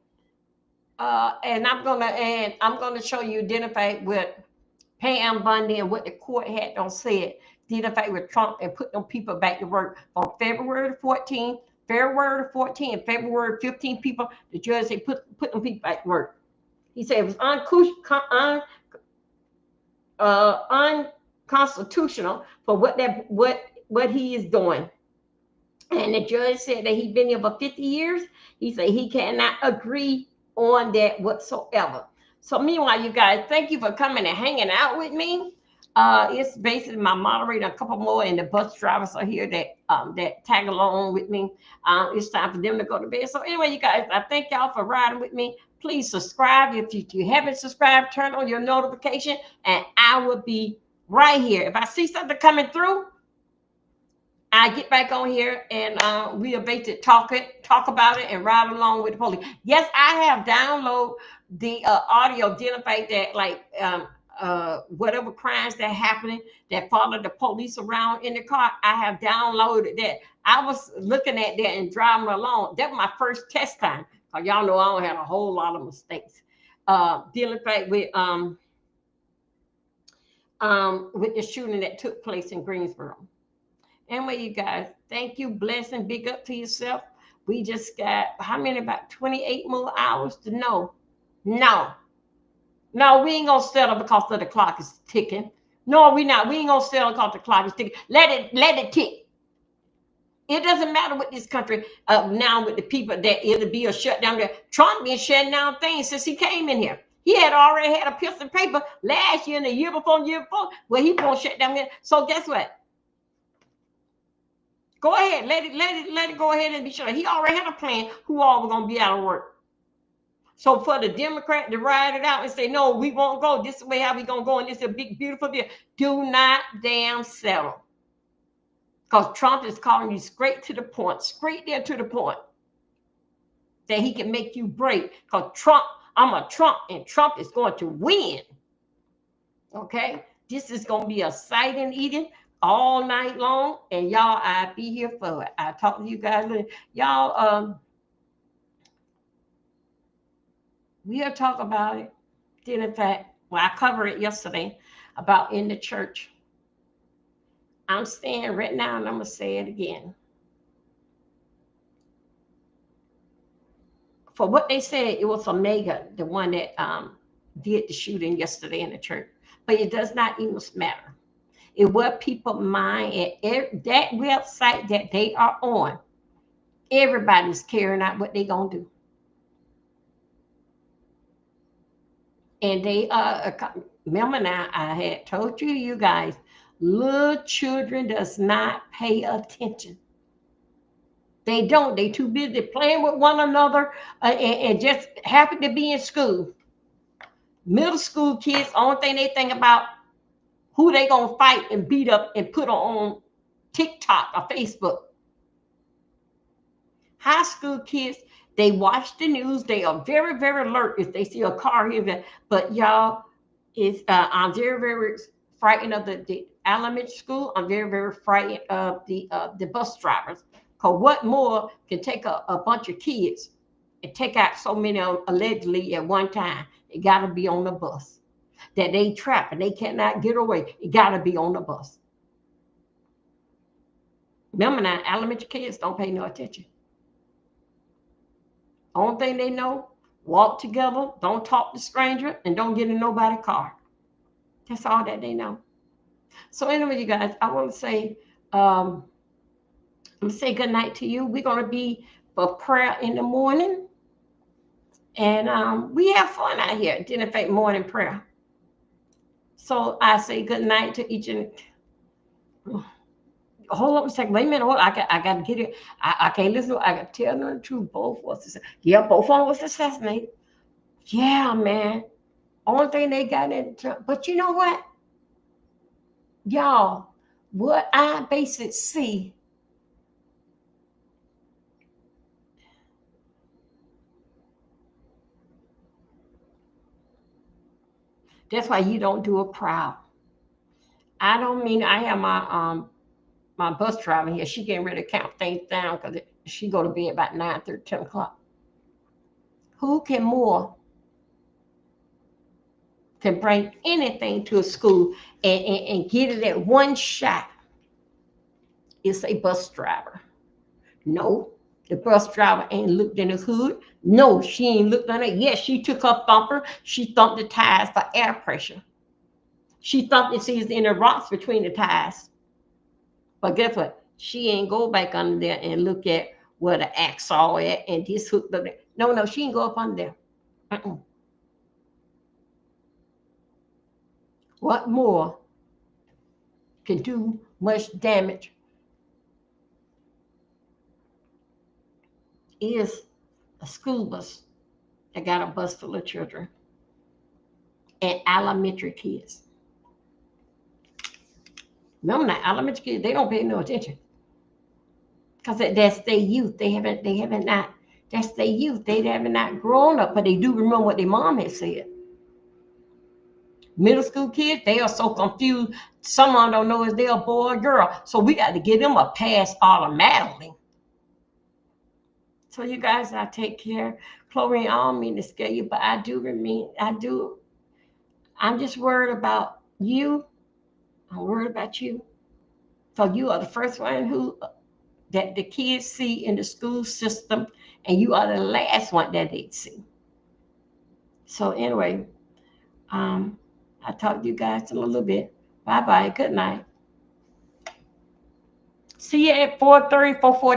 And I'm gonna show you identify with Pam Bundy and what the court had done said. Identify with Trump and put them people back to work on February the 14th, February the 14th, and February 15th. People, the judge said put them people back to work. He said it was unconstitutional for what he is doing. And the judge said that he's been here for 50 years. He said he cannot agree on that whatsoever. So meanwhile, you guys, thank you for coming and hanging out with me. It's basically my moderator, a couple more, and the bus drivers are here that tag along with me. It's time for them to go to bed. So anyway, you guys, I thank y'all for riding with me. Please subscribe. If you haven't subscribed, turn on your notification, and I will be right here. If I see something coming through, I get back on here and we'll basically talk about it and ride along with the police. Yes, I have downloaded the audio identified that like whatever crimes that happening that follow the police around in the car. I have downloaded that. I was looking at that and driving along. That was my first test time. Cause y'all know I don't have a whole lot of mistakes. Dealing with the shooting that took place in Greensboro. Anyway, you guys, thank you, bless and big up to yourself. We just got how many? About 28 more hours to know. No, we ain't gonna settle because of the clock is ticking. No, we not. We ain't gonna settle because the clock is ticking. Let it tick. It doesn't matter what this country now with the people that it'll be a shutdown. Trump been shutting down things since he came in here. He had already had a piece of paper last year and the year before, where he gonna shut down. So guess what? Go ahead, let it go ahead and be sure. He already had a plan who all were gonna be out of work. So for the Democrat to ride it out and say, no, we won't go. This is the way how we gonna go, and this is a big, beautiful deal. Do not damn settle. Because Trump is calling you straight to the point, straight there to the point. That he can make you break. Because Trump, I'm a Trump, and Trump is going to win. Okay? This is gonna be a sight and eating all night long, and y'all, I'll be here for it. I'll talk to you guys later. Y'all, we'll talk about it. Then, in fact, well, I covered it yesterday about in the church. I'm saying right now, and I'm gonna say it again. For what they said, it was Omega, the one that did the shooting yesterday in the church. But it does not even matter. It what people mind at that website that they are on. Everybody's carrying out what they gonna do. And they remember now, I had told you guys, little children does not pay attention. They don't. They too busy playing with one another and just happy to be in school. Middle school kids, only thing they think about who they gonna fight and beat up and put on TikTok or Facebook. High school kids, they watch the news. They are very, very alert if they see a car here. But y'all, I'm very, very frightened of the elementary school. I'm very, very frightened of the bus drivers. Because what more can take a bunch of kids and take out so many of them allegedly at one time? It got to be on the bus. That they trapped and they cannot get away. It got to be on the bus. Remember now, elementary kids don't pay no attention. Only thing they know, walk together, don't talk to stranger, and don't get in nobody's car. That's all that they know. So anyway, you guys, I want to say, I'm going to say good night to you. We're going to be for prayer in the morning. And we have fun out here, in fact, morning prayer. So I say good night to each and hold up a second. Wait a minute. I got to get it. I can't listen. I got to tell them the truth. Both was both of them was assassinated. Yeah, man. Only thing they got in, but you know what, y'all? What I basically see. That's why you don't do a crowd. I don't mean I have my bus driver here. She getting ready to count things down because she go to bed about 9:30, 10 o'clock. Who can bring anything to a school and get it at one shot? It's a bus driver. No, the bus driver ain't looked in the hood. No, she ain't looked on it. Yes, she took her thumper. She thumped the tires for air pressure. She thumped the seas in the rocks between the tires. But guess what? She ain't go back under there and look at where the axle at and this hook. No, she ain't go up under there. What more can do much damage is a school bus that got a bus full of children and elementary kids. Remember that elementary kids, they don't pay no attention. Because that's their youth. They haven't not, that's their youth. They haven't not grown up, but they do remember what their mom had said. Middle school kids, they are so confused. Some of them don't know if they're a boy or girl. So we got to give them a pass automatically. So you guys, I take care. Chloe, I don't mean to scare you, but I'm just worried about you. I'm worried about you. So you are the first one that the kids see in the school system, and you are the last one that they see. So anyway, I'll talk to you guys in a little bit. Bye-bye. Good night. See you at 4:30, 4:40.